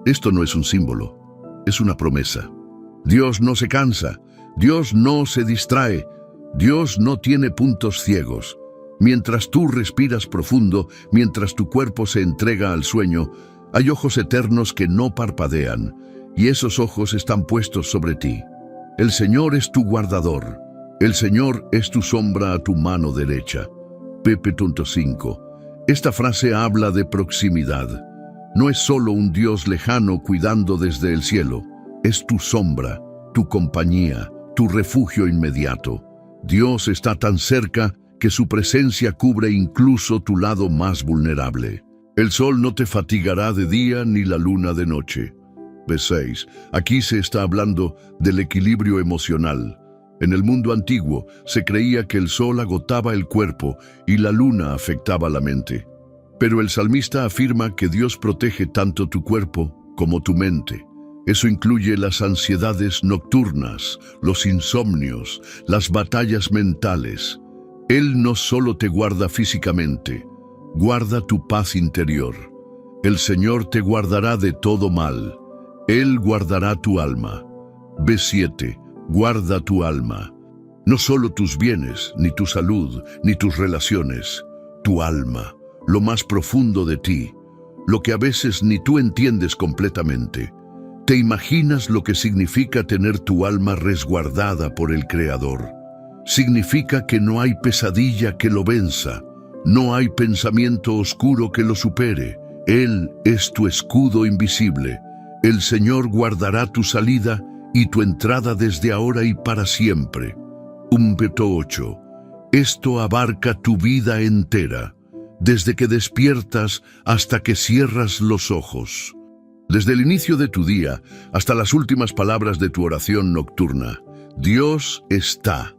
A: Esto no es un símbolo, es una promesa. Dios no se cansa, Dios no se distrae, Dios no tiene puntos ciegos. Mientras tú respiras profundo, mientras tu cuerpo se entrega al sueño, hay ojos eternos que no parpadean, y esos ojos están puestos sobre ti. El Señor es tu guardador, el Señor es tu sombra a tu mano derecha. P.5. Esta frase habla de proximidad. No es solo un Dios lejano cuidando desde el cielo, es tu sombra, tu compañía, tu refugio inmediato. Dios está tan cerca que su presencia cubre incluso tu lado más vulnerable. El sol no te fatigará de día ni la luna de noche. B6. Aquí se está hablando del equilibrio emocional. En el mundo antiguo se creía que el sol agotaba el cuerpo y la luna afectaba la mente. Pero el salmista afirma que Dios protege tanto tu cuerpo como tu mente. Eso incluye las ansiedades nocturnas, los insomnios, las batallas mentales. Él no solo te guarda físicamente, guarda tu paz interior. El Señor te guardará de todo mal. Él guardará tu alma. B7. Guarda tu alma. No solo tus bienes, ni tu salud, ni tus relaciones. Tu alma, lo más profundo de ti, lo que a veces ni tú entiendes completamente. ¿Te imaginas lo que significa tener tu alma resguardada por el Creador? Significa que no hay pesadilla que lo venza, no hay pensamiento oscuro que lo supere. Él es tu escudo invisible. El Señor guardará tu salida y tu entrada desde ahora y para siempre. Humberto 8. Esto abarca tu vida entera, desde que despiertas hasta que cierras los ojos. Desde el inicio de tu día hasta las últimas palabras de tu oración nocturna. Dios está,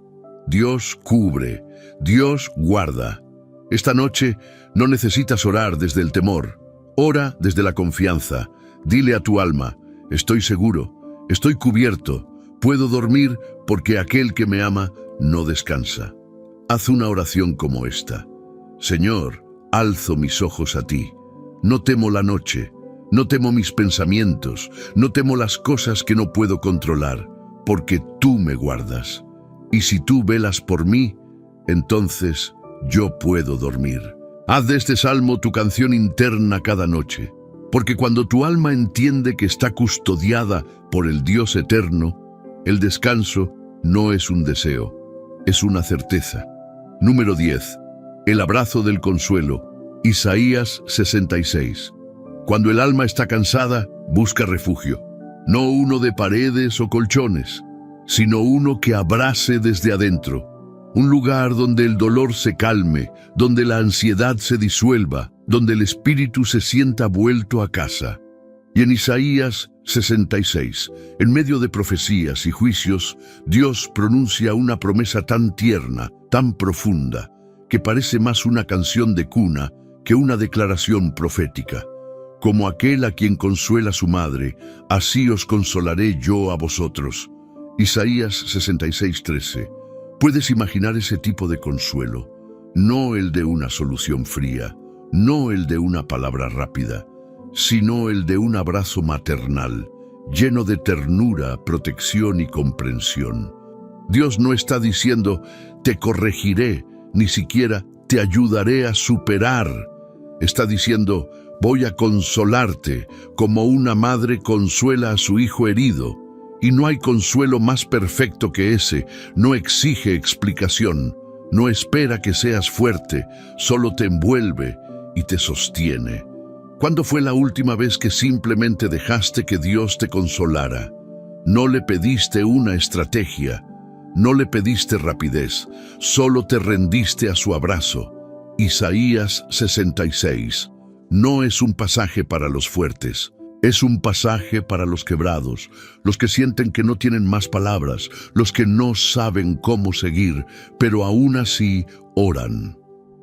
A: Dios cubre, Dios guarda. Esta noche no necesitas orar desde el temor, ora desde la confianza. Dile a tu alma, estoy seguro, estoy cubierto, puedo dormir porque aquel que me ama no descansa. Haz una oración como esta. Señor, alzo mis ojos a ti. No temo la noche, no temo mis pensamientos, no temo las cosas que no puedo controlar, porque tú me guardas. Y si tú velas por mí, entonces yo puedo dormir. Haz de este salmo tu canción interna cada noche, porque cuando tu alma entiende que está custodiada por el Dios eterno, el descanso no es un deseo, es una certeza. Número 10. El abrazo del consuelo. Isaías 66. Cuando el alma está cansada, busca refugio. No uno de paredes o colchones, sino uno que abrace desde adentro. Un lugar donde el dolor se calme, donde la ansiedad se disuelva, donde el espíritu se sienta vuelto a casa. Y en Isaías 66, en medio de profecías y juicios, Dios pronuncia una promesa tan tierna, tan profunda, que parece más una canción de cuna que una declaración profética. Como aquel a quien consuela su madre, así os consolaré yo a vosotros. Isaías 66:13. ¿Puedes imaginar ese tipo de consuelo? No el de una solución fría, no el de una palabra rápida, sino el de un abrazo maternal, lleno de ternura, protección y comprensión. Dios no está diciendo, te corregiré, ni siquiera te ayudaré a superar. Está diciendo, voy a consolarte como una madre consuela a su hijo herido. Y no hay consuelo más perfecto que ese. No exige explicación, no espera que seas fuerte, solo te envuelve y te sostiene. ¿Cuándo fue la última vez que simplemente dejaste que Dios te consolara? No le pediste una estrategia, no le pediste rapidez, solo te rendiste a su abrazo. Isaías 66. No es un pasaje para los fuertes. Es un pasaje para los quebrados, los que sienten que no tienen más palabras, los que no saben cómo seguir, pero aún así oran.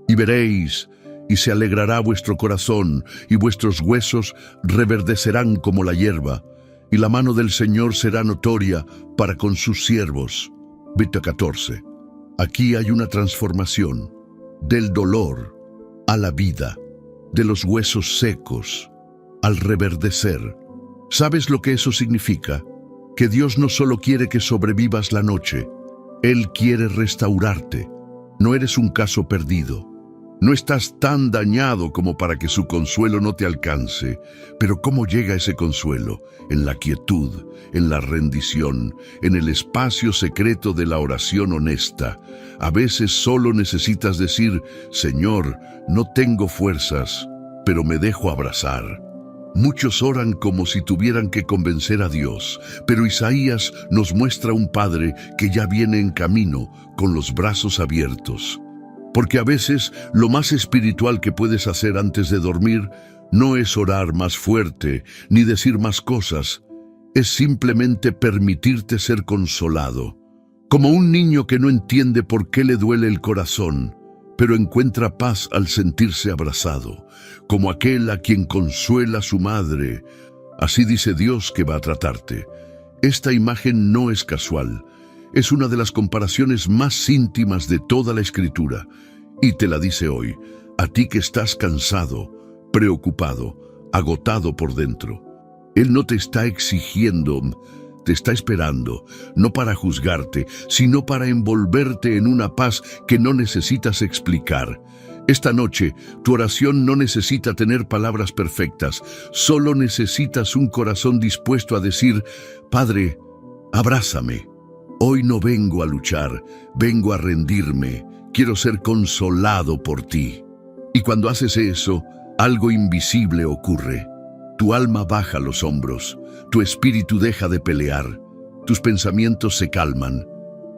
A: Y veréis, y se alegrará vuestro corazón, y vuestros huesos reverdecerán como la hierba, y la mano del Señor será notoria para con sus siervos. Vita 14. Aquí hay una transformación, del dolor a la vida, de los huesos secos al reverdecer. ¿Sabes lo que eso significa? Que Dios no solo quiere que sobrevivas la noche, Él quiere restaurarte. No eres un caso perdido. No estás tan dañado como para que su consuelo no te alcance. Pero ¿cómo llega ese consuelo? En la quietud, en la rendición, en el espacio secreto de la oración honesta. A veces solo necesitas decir, Señor, no tengo fuerzas, pero me dejo abrazar. Muchos oran como si tuvieran que convencer a Dios, pero Isaías nos muestra un Padre que ya viene en camino, con los brazos abiertos. Porque a veces lo más espiritual que puedes hacer antes de dormir no es orar más fuerte ni decir más cosas, es simplemente permitirte ser consolado. Como un niño que no entiende por qué le duele el corazón, pero encuentra paz al sentirse abrazado, como aquel a quien consuela su madre. Así dice Dios que va a tratarte. Esta imagen no es casual. Es una de las comparaciones más íntimas de toda la Escritura, y te la dice hoy, a ti que estás cansado, preocupado, agotado por dentro. Él no te está exigiendo, te está esperando, no para juzgarte, sino para envolverte en una paz que no necesitas explicar. Esta noche, tu oración no necesita tener palabras perfectas, solo necesitas un corazón dispuesto a decir, Padre, abrázame. Hoy no vengo a luchar, vengo a rendirme. Quiero ser consolado por ti. Y cuando haces eso, algo invisible ocurre. Tu alma baja los hombros, tu espíritu deja de pelear, tus pensamientos se calman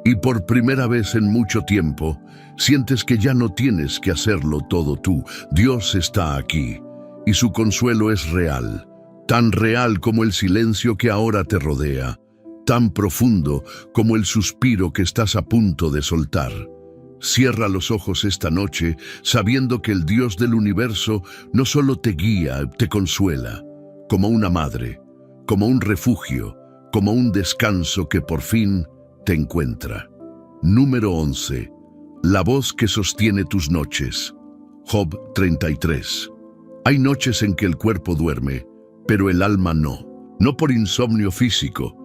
A: y por primera vez en mucho tiempo sientes que ya no tienes que hacerlo todo tú. Dios está aquí y su consuelo es real, tan real como el silencio que ahora te rodea, tan profundo como el suspiro que estás a punto de soltar. Cierra los ojos esta noche sabiendo que el Dios del universo no solo te guía, te consuela, como una madre, como un refugio, como un descanso que por fin te encuentra. Número 11. La voz que sostiene tus noches. Job 33. Hay noches en que el cuerpo duerme, pero el alma no. No por insomnio físico,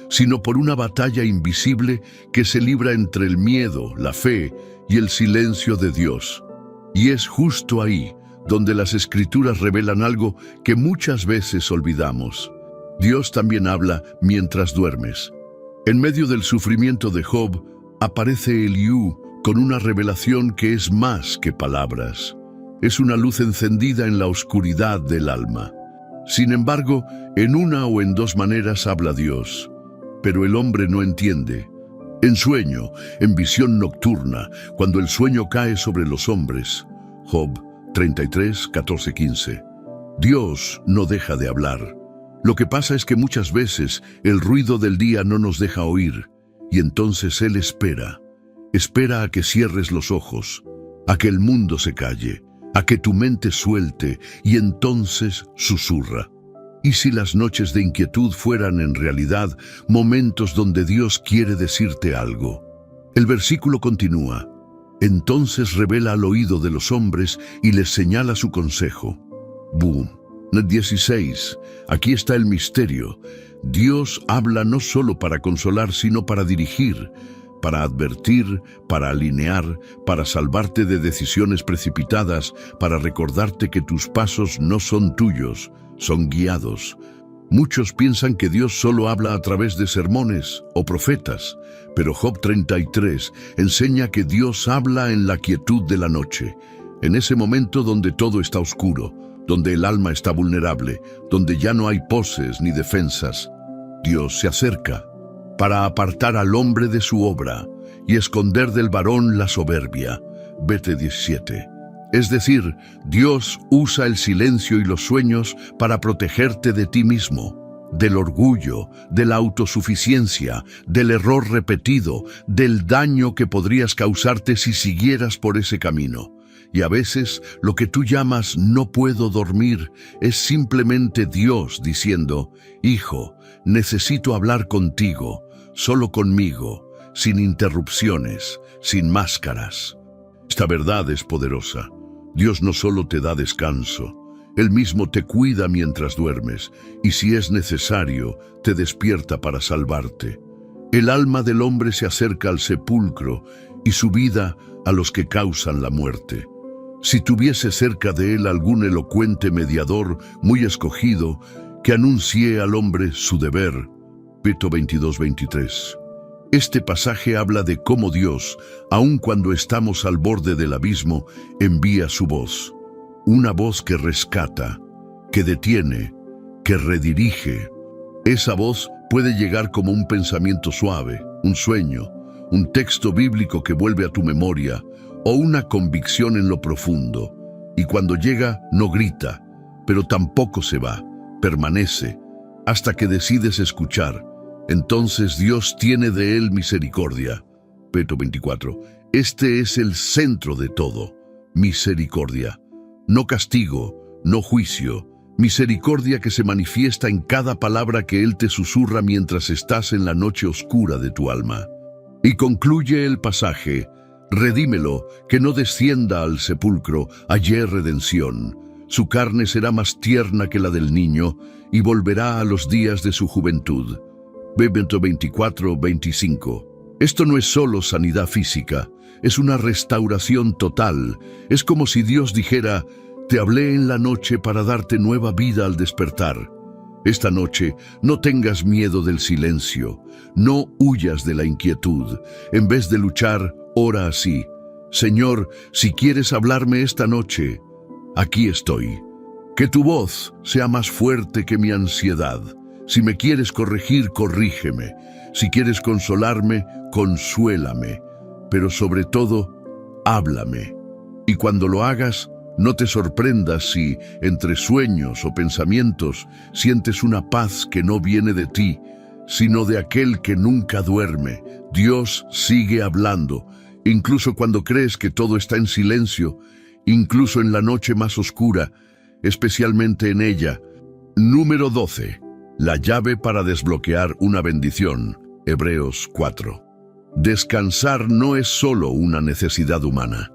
A: sino por una batalla invisible que se libra entre el miedo, la fe y el silencio de Dios. Y es justo ahí donde las Escrituras revelan algo que muchas veces olvidamos. Dios también habla mientras duermes. En medio del sufrimiento de Job, aparece Eliú con una revelación que es más que palabras. Es una luz encendida en la oscuridad del alma. Sin embargo, en una o en dos maneras habla Dios, pero el hombre no entiende. En sueño, en visión nocturna, cuando el sueño cae sobre los hombres. Job 33, 14, 15. Dios no deja de hablar. Lo que pasa es que muchas veces el ruido del día no nos deja oír, y entonces Él espera. Espera a que cierres los ojos, a que el mundo se calle, a que tu mente suelte, y entonces susurra. ¿Y si las noches de inquietud fueran en realidad momentos donde Dios quiere decirte algo? El versículo continúa. Entonces revela al oído de los hombres y les señala su consejo. Boom. 16. Aquí está el misterio. Dios habla no solo para consolar, sino para dirigir, para advertir, para alinear, para salvarte de decisiones precipitadas, para recordarte que tus pasos no son tuyos, son guiados. Muchos piensan que Dios solo habla a través de sermones o profetas, pero Job 33 enseña que Dios habla en la quietud de la noche, en ese momento donde todo está oscuro, donde el alma está vulnerable, donde ya no hay poses ni defensas. Dios se acerca para apartar al hombre de su obra y esconder del varón la soberbia. Vete 17. Es decir, Dios usa el silencio y los sueños para protegerte de ti mismo, del orgullo, de la autosuficiencia, del error repetido, del daño que podrías causarte si siguieras por ese camino. Y a veces lo que tú llamas no puedo dormir es simplemente Dios diciendo, hijo, necesito hablar contigo, solo conmigo, sin interrupciones, sin máscaras. Esta verdad es poderosa. Dios no solo te da descanso, Él mismo te cuida mientras duermes y si es necesario, te despierta para salvarte. El alma del hombre se acerca al sepulcro y su vida a los que causan la muerte. Si tuviese cerca de él algún elocuente mediador muy escogido que anuncie al hombre su deber. Peto 22-23. Este pasaje habla de cómo Dios, aun cuando estamos al borde del abismo, envía su voz. Una voz que rescata, que detiene, que redirige. Esa voz puede llegar como un pensamiento suave, un sueño, un texto bíblico que vuelve a tu memoria, o una convicción en lo profundo. Y cuando llega, no grita, pero tampoco se va, permanece, hasta que decides escuchar. Entonces Dios tiene de él misericordia. Peto 24. Este es el centro de todo, misericordia. No castigo, no juicio, misericordia que se manifiesta en cada palabra que Él te susurra mientras estás en la noche oscura de tu alma. Y concluye el pasaje, redímelo, que no descienda al sepulcro, hallé redención. Su carne será más tierna que la del niño, y volverá a los días de su juventud. Bento 24-25. Esto no es solo sanidad física, es una restauración total. Es como si Dios dijera, te hablé en la noche para darte nueva vida al despertar. Esta noche no tengas miedo del silencio, no huyas de la inquietud. En vez de luchar, ora así, Señor, si quieres hablarme esta noche, aquí estoy. Que tu voz sea más fuerte que mi ansiedad. Si me quieres corregir, corrígeme. Si quieres consolarme, consuélame, pero sobre todo, háblame. Y cuando lo hagas, no te sorprendas si, entre sueños o pensamientos, sientes una paz que no viene de ti, sino de aquel que nunca duerme. Dios sigue hablando, incluso cuando crees que todo está en silencio, incluso en la noche más oscura, especialmente en ella. Número 12. La llave para desbloquear una bendición. Hebreos 4. Descansar no es solo una necesidad humana.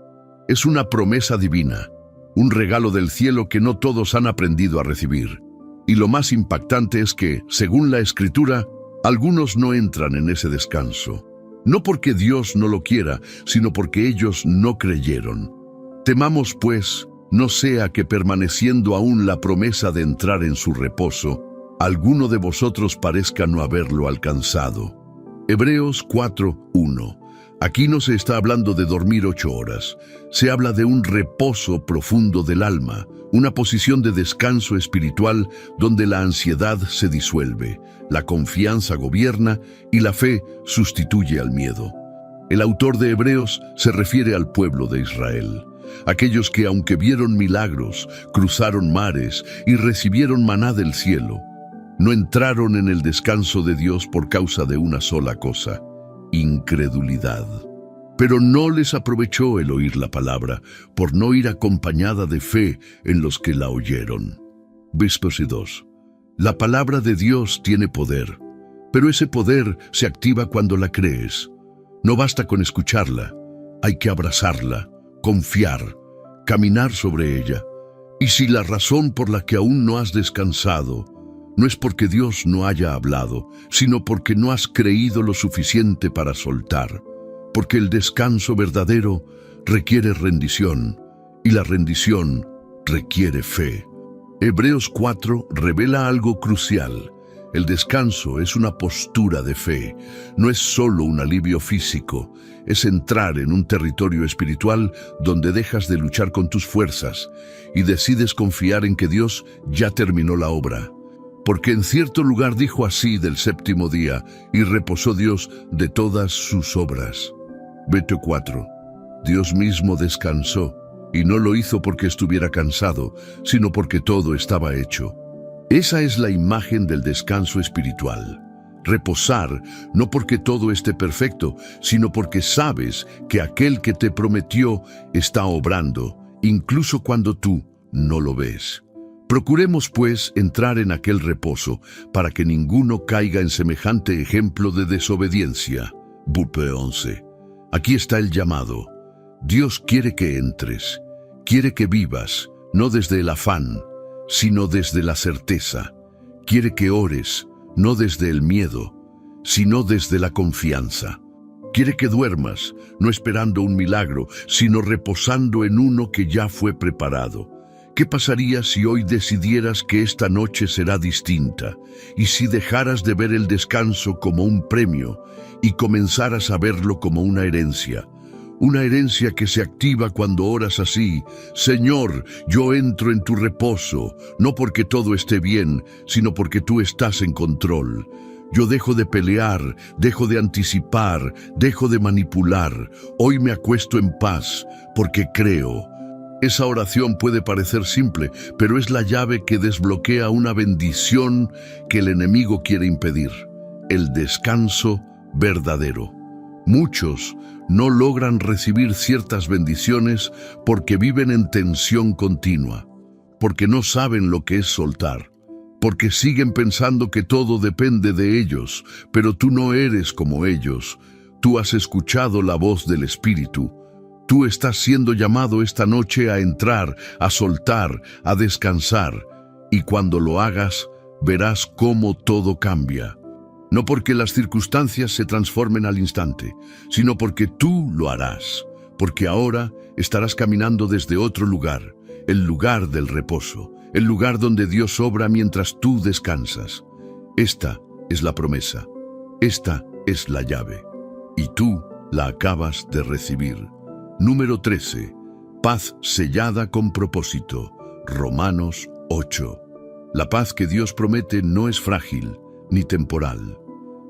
A: Es una promesa divina, un regalo del cielo que no todos han aprendido a recibir. Y lo más impactante es que, según la Escritura, algunos no entran en ese descanso. No porque Dios no lo quiera, sino porque ellos no creyeron. Temamos, pues, no sea que permaneciendo aún la promesa de entrar en su reposo, alguno de vosotros parezca no haberlo alcanzado. Hebreos 4:1. Aquí no se está hablando de dormir 8 horas. Se habla de un reposo profundo del alma, una posición de descanso espiritual donde la ansiedad se disuelve, la confianza gobierna y la fe sustituye al miedo. El autor de Hebreos se refiere al pueblo de Israel, aquellos que, aunque vieron milagros, cruzaron mares y recibieron maná del cielo, no entraron en el descanso de Dios por causa de una sola cosa: incredulidad. Pero no les aprovechó el oír la palabra, por no ir acompañada de fe en los que la oyeron. Versos 2. La palabra de Dios tiene poder, pero ese poder se activa cuando la crees. No basta con escucharla, hay que abrazarla, confiar, caminar sobre ella. Y si la razón por la que aún no has descansado no es porque Dios no haya hablado, sino porque no has creído lo suficiente para soltar, porque el descanso verdadero requiere rendición, y la rendición requiere fe. Hebreos 4 revela algo crucial. El descanso es una postura de fe, no es solo un alivio físico, es entrar en un territorio espiritual donde dejas de luchar con tus fuerzas y decides confiar en que Dios ya terminó la obra. Porque en cierto lugar dijo así del séptimo día, y reposó Dios de todas sus obras. Verso 4. Dios mismo descansó, y no lo hizo porque estuviera cansado, sino porque todo estaba hecho. Esa es la imagen del descanso espiritual. Reposar, no porque todo esté perfecto, sino porque sabes que aquel que te prometió está obrando, incluso cuando tú no lo ves. Procuremos, pues, entrar en aquel reposo, para que ninguno caiga en semejante ejemplo de desobediencia. Verso 11. Aquí está el llamado. Dios quiere que entres, quiere que vivas, no desde el afán, sino desde la certeza. Quiere que ores, no desde el miedo, sino desde la confianza. Quiere que duermas, no esperando un milagro, sino reposando en uno que ya fue preparado. ¿Qué pasaría si hoy decidieras que esta noche será distinta? Y si dejaras de ver el descanso como un premio y comenzaras a verlo como una herencia. Una herencia que se activa cuando oras así: Señor, yo entro en tu reposo, no porque todo esté bien, sino porque tú estás en control. Yo dejo de pelear, dejo de anticipar, dejo de manipular. Hoy me acuesto en paz, porque creo. Esa oración puede parecer simple, pero es la llave que desbloquea una bendición que el enemigo quiere impedir: el descanso verdadero. Muchos no logran recibir ciertas bendiciones porque viven en tensión continua, porque no saben lo que es soltar, porque siguen pensando que todo depende de ellos, pero tú no eres como ellos. Tú has escuchado la voz del Espíritu. Tú estás siendo llamado esta noche a entrar, a soltar, a descansar, y cuando lo hagas, verás cómo todo cambia. No porque las circunstancias se transformen al instante, sino porque tú lo harás, porque ahora estarás caminando desde otro lugar, el lugar del reposo, el lugar donde Dios obra mientras tú descansas. Esta es la promesa, esta es la llave, y tú la acabas de recibir. Número 13. Paz sellada con propósito. Romanos 8. La paz que Dios promete no es frágil ni temporal.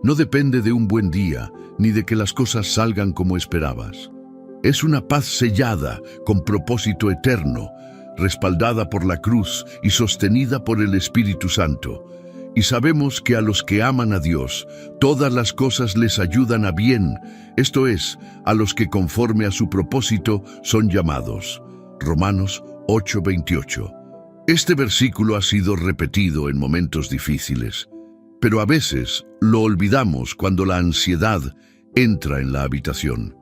A: No depende de un buen día, ni de que las cosas salgan como esperabas. Es una paz sellada, con propósito eterno, respaldada por la cruz y sostenida por el Espíritu Santo. Y sabemos que a los que aman a Dios, todas las cosas les ayudan a bien, esto es, a los que conforme a su propósito son llamados. Romanos 8:28. Este versículo ha sido repetido en momentos difíciles, pero a veces lo olvidamos cuando la ansiedad entra en la habitación,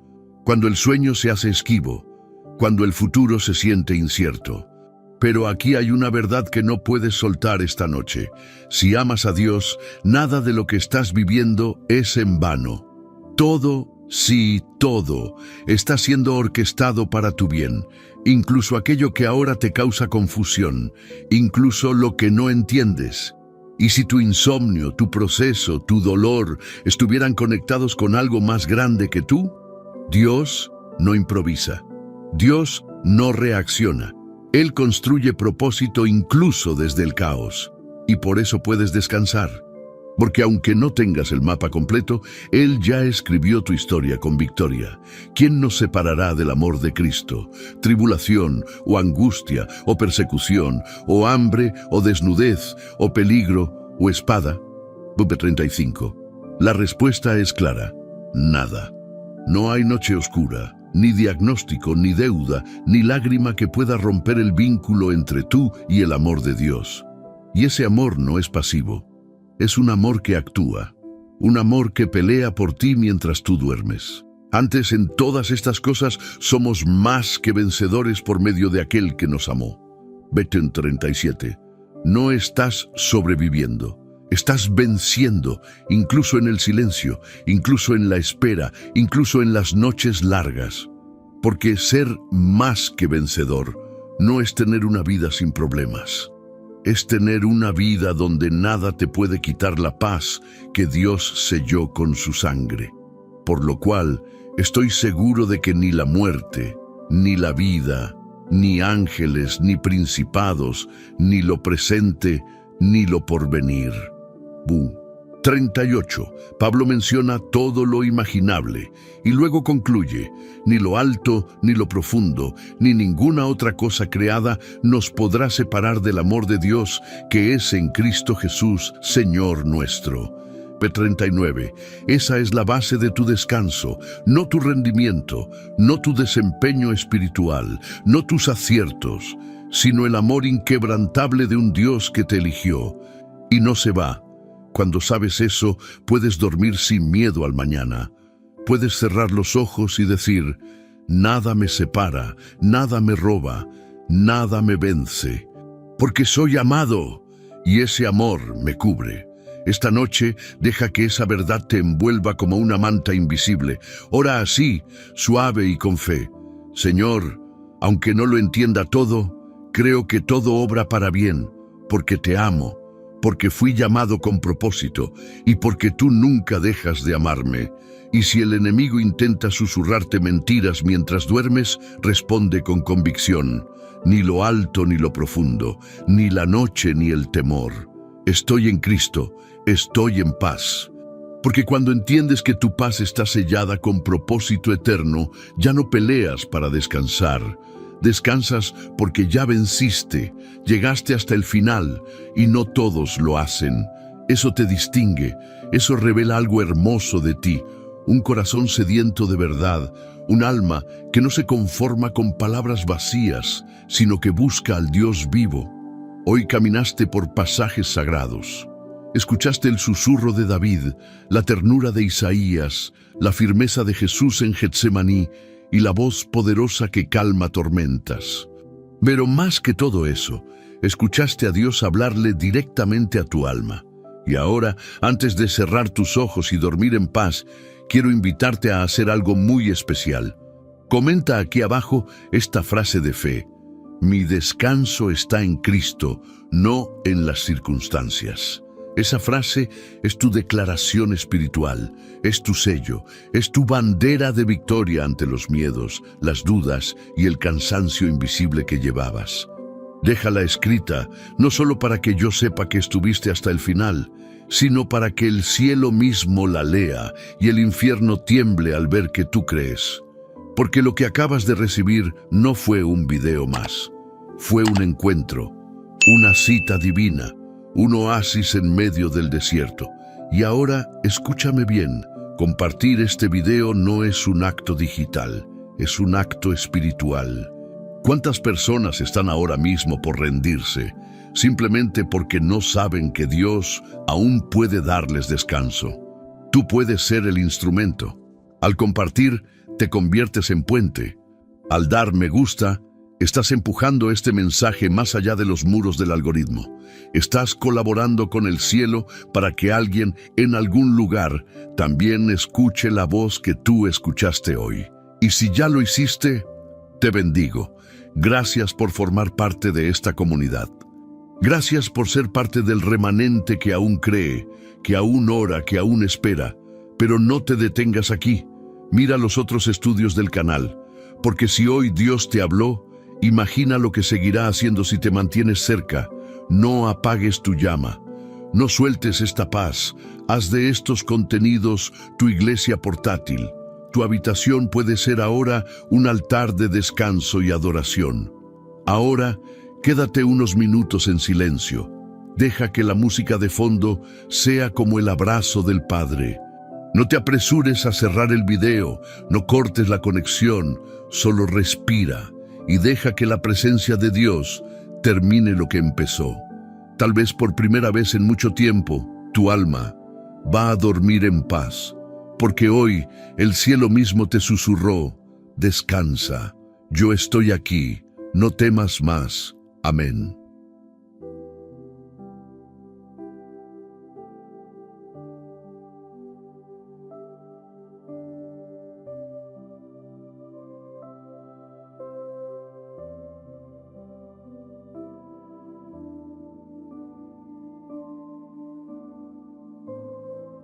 A: cuando el sueño se hace esquivo, cuando el futuro se siente incierto. Pero aquí hay una verdad que no puedes soltar esta noche. Si amas a Dios, nada de lo que estás viviendo es en vano. Todo, sí, todo, está siendo orquestado para tu bien. Incluso aquello que ahora te causa confusión, incluso lo que no entiendes. Y si tu insomnio, tu proceso, tu dolor estuvieran conectados con algo más grande que tú, Dios no improvisa. Dios no reacciona. Él construye propósito incluso desde el caos. Y por eso puedes descansar. Porque aunque no tengas el mapa completo, Él ya escribió tu historia con victoria. ¿Quién nos separará del amor de Cristo? ¿Tribulación, o angustia, o persecución, o hambre, o desnudez, o peligro, o espada? 35. La respuesta es clara: nada. No hay noche oscura, ni diagnóstico, ni deuda, ni lágrima que pueda romper el vínculo entre tú y el amor de Dios. Y ese amor no es pasivo. Es un amor que actúa, un amor que pelea por ti mientras tú duermes. Antes, en todas estas cosas, somos más que vencedores por medio de aquel que nos amó. Vete en 37. No estás sobreviviendo, estás venciendo, incluso en el silencio, incluso en la espera, incluso en las noches largas. Porque ser más que vencedor no es tener una vida sin problemas. Es tener una vida donde nada te puede quitar la paz que Dios selló con su sangre. Por lo cual, estoy seguro de que ni la muerte, ni la vida, ni ángeles, ni principados, ni lo presente, ni lo porvenir. 38. Pablo menciona todo lo imaginable y luego concluye: ni lo alto, ni lo profundo, ni ninguna otra cosa creada nos podrá separar del amor de Dios que es en Cristo Jesús, Señor nuestro. 39. Esa es la base de tu descanso, no tu rendimiento, no tu desempeño espiritual, no tus aciertos, sino el amor inquebrantable de un Dios que te eligió y no se va. Cuando sabes eso, puedes dormir sin miedo al mañana. Puedes cerrar los ojos y decir: nada me separa, nada me roba, nada me vence, porque soy amado y ese amor me cubre. Esta noche deja que esa verdad te envuelva como una manta invisible. Ora así, suave y con fe: Señor, aunque no lo entienda todo, creo que todo obra para bien, porque te amo, porque fui llamado con propósito y porque tú nunca dejas de amarme. Y si el enemigo intenta susurrarte mentiras mientras duermes, responde con convicción: ni lo alto ni lo profundo, ni la noche ni el temor. Estoy en Cristo, estoy en paz. Porque cuando entiendes que tu paz está sellada con propósito eterno, ya no peleas para descansar. Descansas porque ya venciste, llegaste hasta el final y no todos lo hacen. Eso te distingue, eso revela algo hermoso de ti, un corazón sediento de verdad, un alma que no se conforma con palabras vacías, sino que busca al Dios vivo. Hoy caminaste por pasajes sagrados. Escuchaste el susurro de David, la ternura de Isaías, la firmeza de Jesús en Getsemaní, y la voz poderosa que calma tormentas. Pero más que todo eso, escuchaste a Dios hablarle directamente a tu alma. Y ahora, antes de cerrar tus ojos y dormir en paz, quiero invitarte a hacer algo muy especial. Comenta aquí abajo esta frase de fe: mi descanso está en Cristo, no en las circunstancias. Esa frase es tu declaración espiritual, es tu sello, es tu bandera de victoria ante los miedos, las dudas y el cansancio invisible que llevabas. Déjala escrita, no solo para que yo sepa que estuviste hasta el final, sino para que el cielo mismo la lea y el infierno tiemble al ver que tú crees. Porque lo que acabas de recibir no fue un video más, fue un encuentro, una cita divina, un oasis en medio del desierto. Y ahora, escúchame bien, compartir este video no es un acto digital, es un acto espiritual. ¿Cuántas personas están ahora mismo por rendirse, simplemente porque no saben que Dios aún puede darles descanso? Tú puedes ser el instrumento. Al compartir, te conviertes en puente. Al dar me gusta, estás empujando este mensaje más allá de los muros del algoritmo. Estás colaborando con el cielo para que alguien en algún lugar también escuche la voz que tú escuchaste hoy. Y si ya lo hiciste, te bendigo. Gracias por formar parte de esta comunidad. Gracias por ser parte del remanente que aún cree, que aún ora, que aún espera. Pero no te detengas aquí. Mira los otros estudios del canal, porque si hoy Dios te habló, imagina lo que seguirá haciendo si te mantienes cerca. No apagues tu llama. No sueltes esta paz. Haz de estos contenidos tu iglesia portátil. Tu habitación puede ser ahora un altar de descanso y adoración. Ahora, quédate unos minutos en silencio. Deja que la música de fondo sea como el abrazo del Padre. No te apresures a cerrar el video, no cortes la conexión, solo respira y deja que la presencia de Dios termine lo que empezó. Tal vez por primera vez en mucho tiempo, tu alma va a dormir en paz, porque hoy el cielo mismo te susurró: descansa, yo estoy aquí, no temas más. Amén.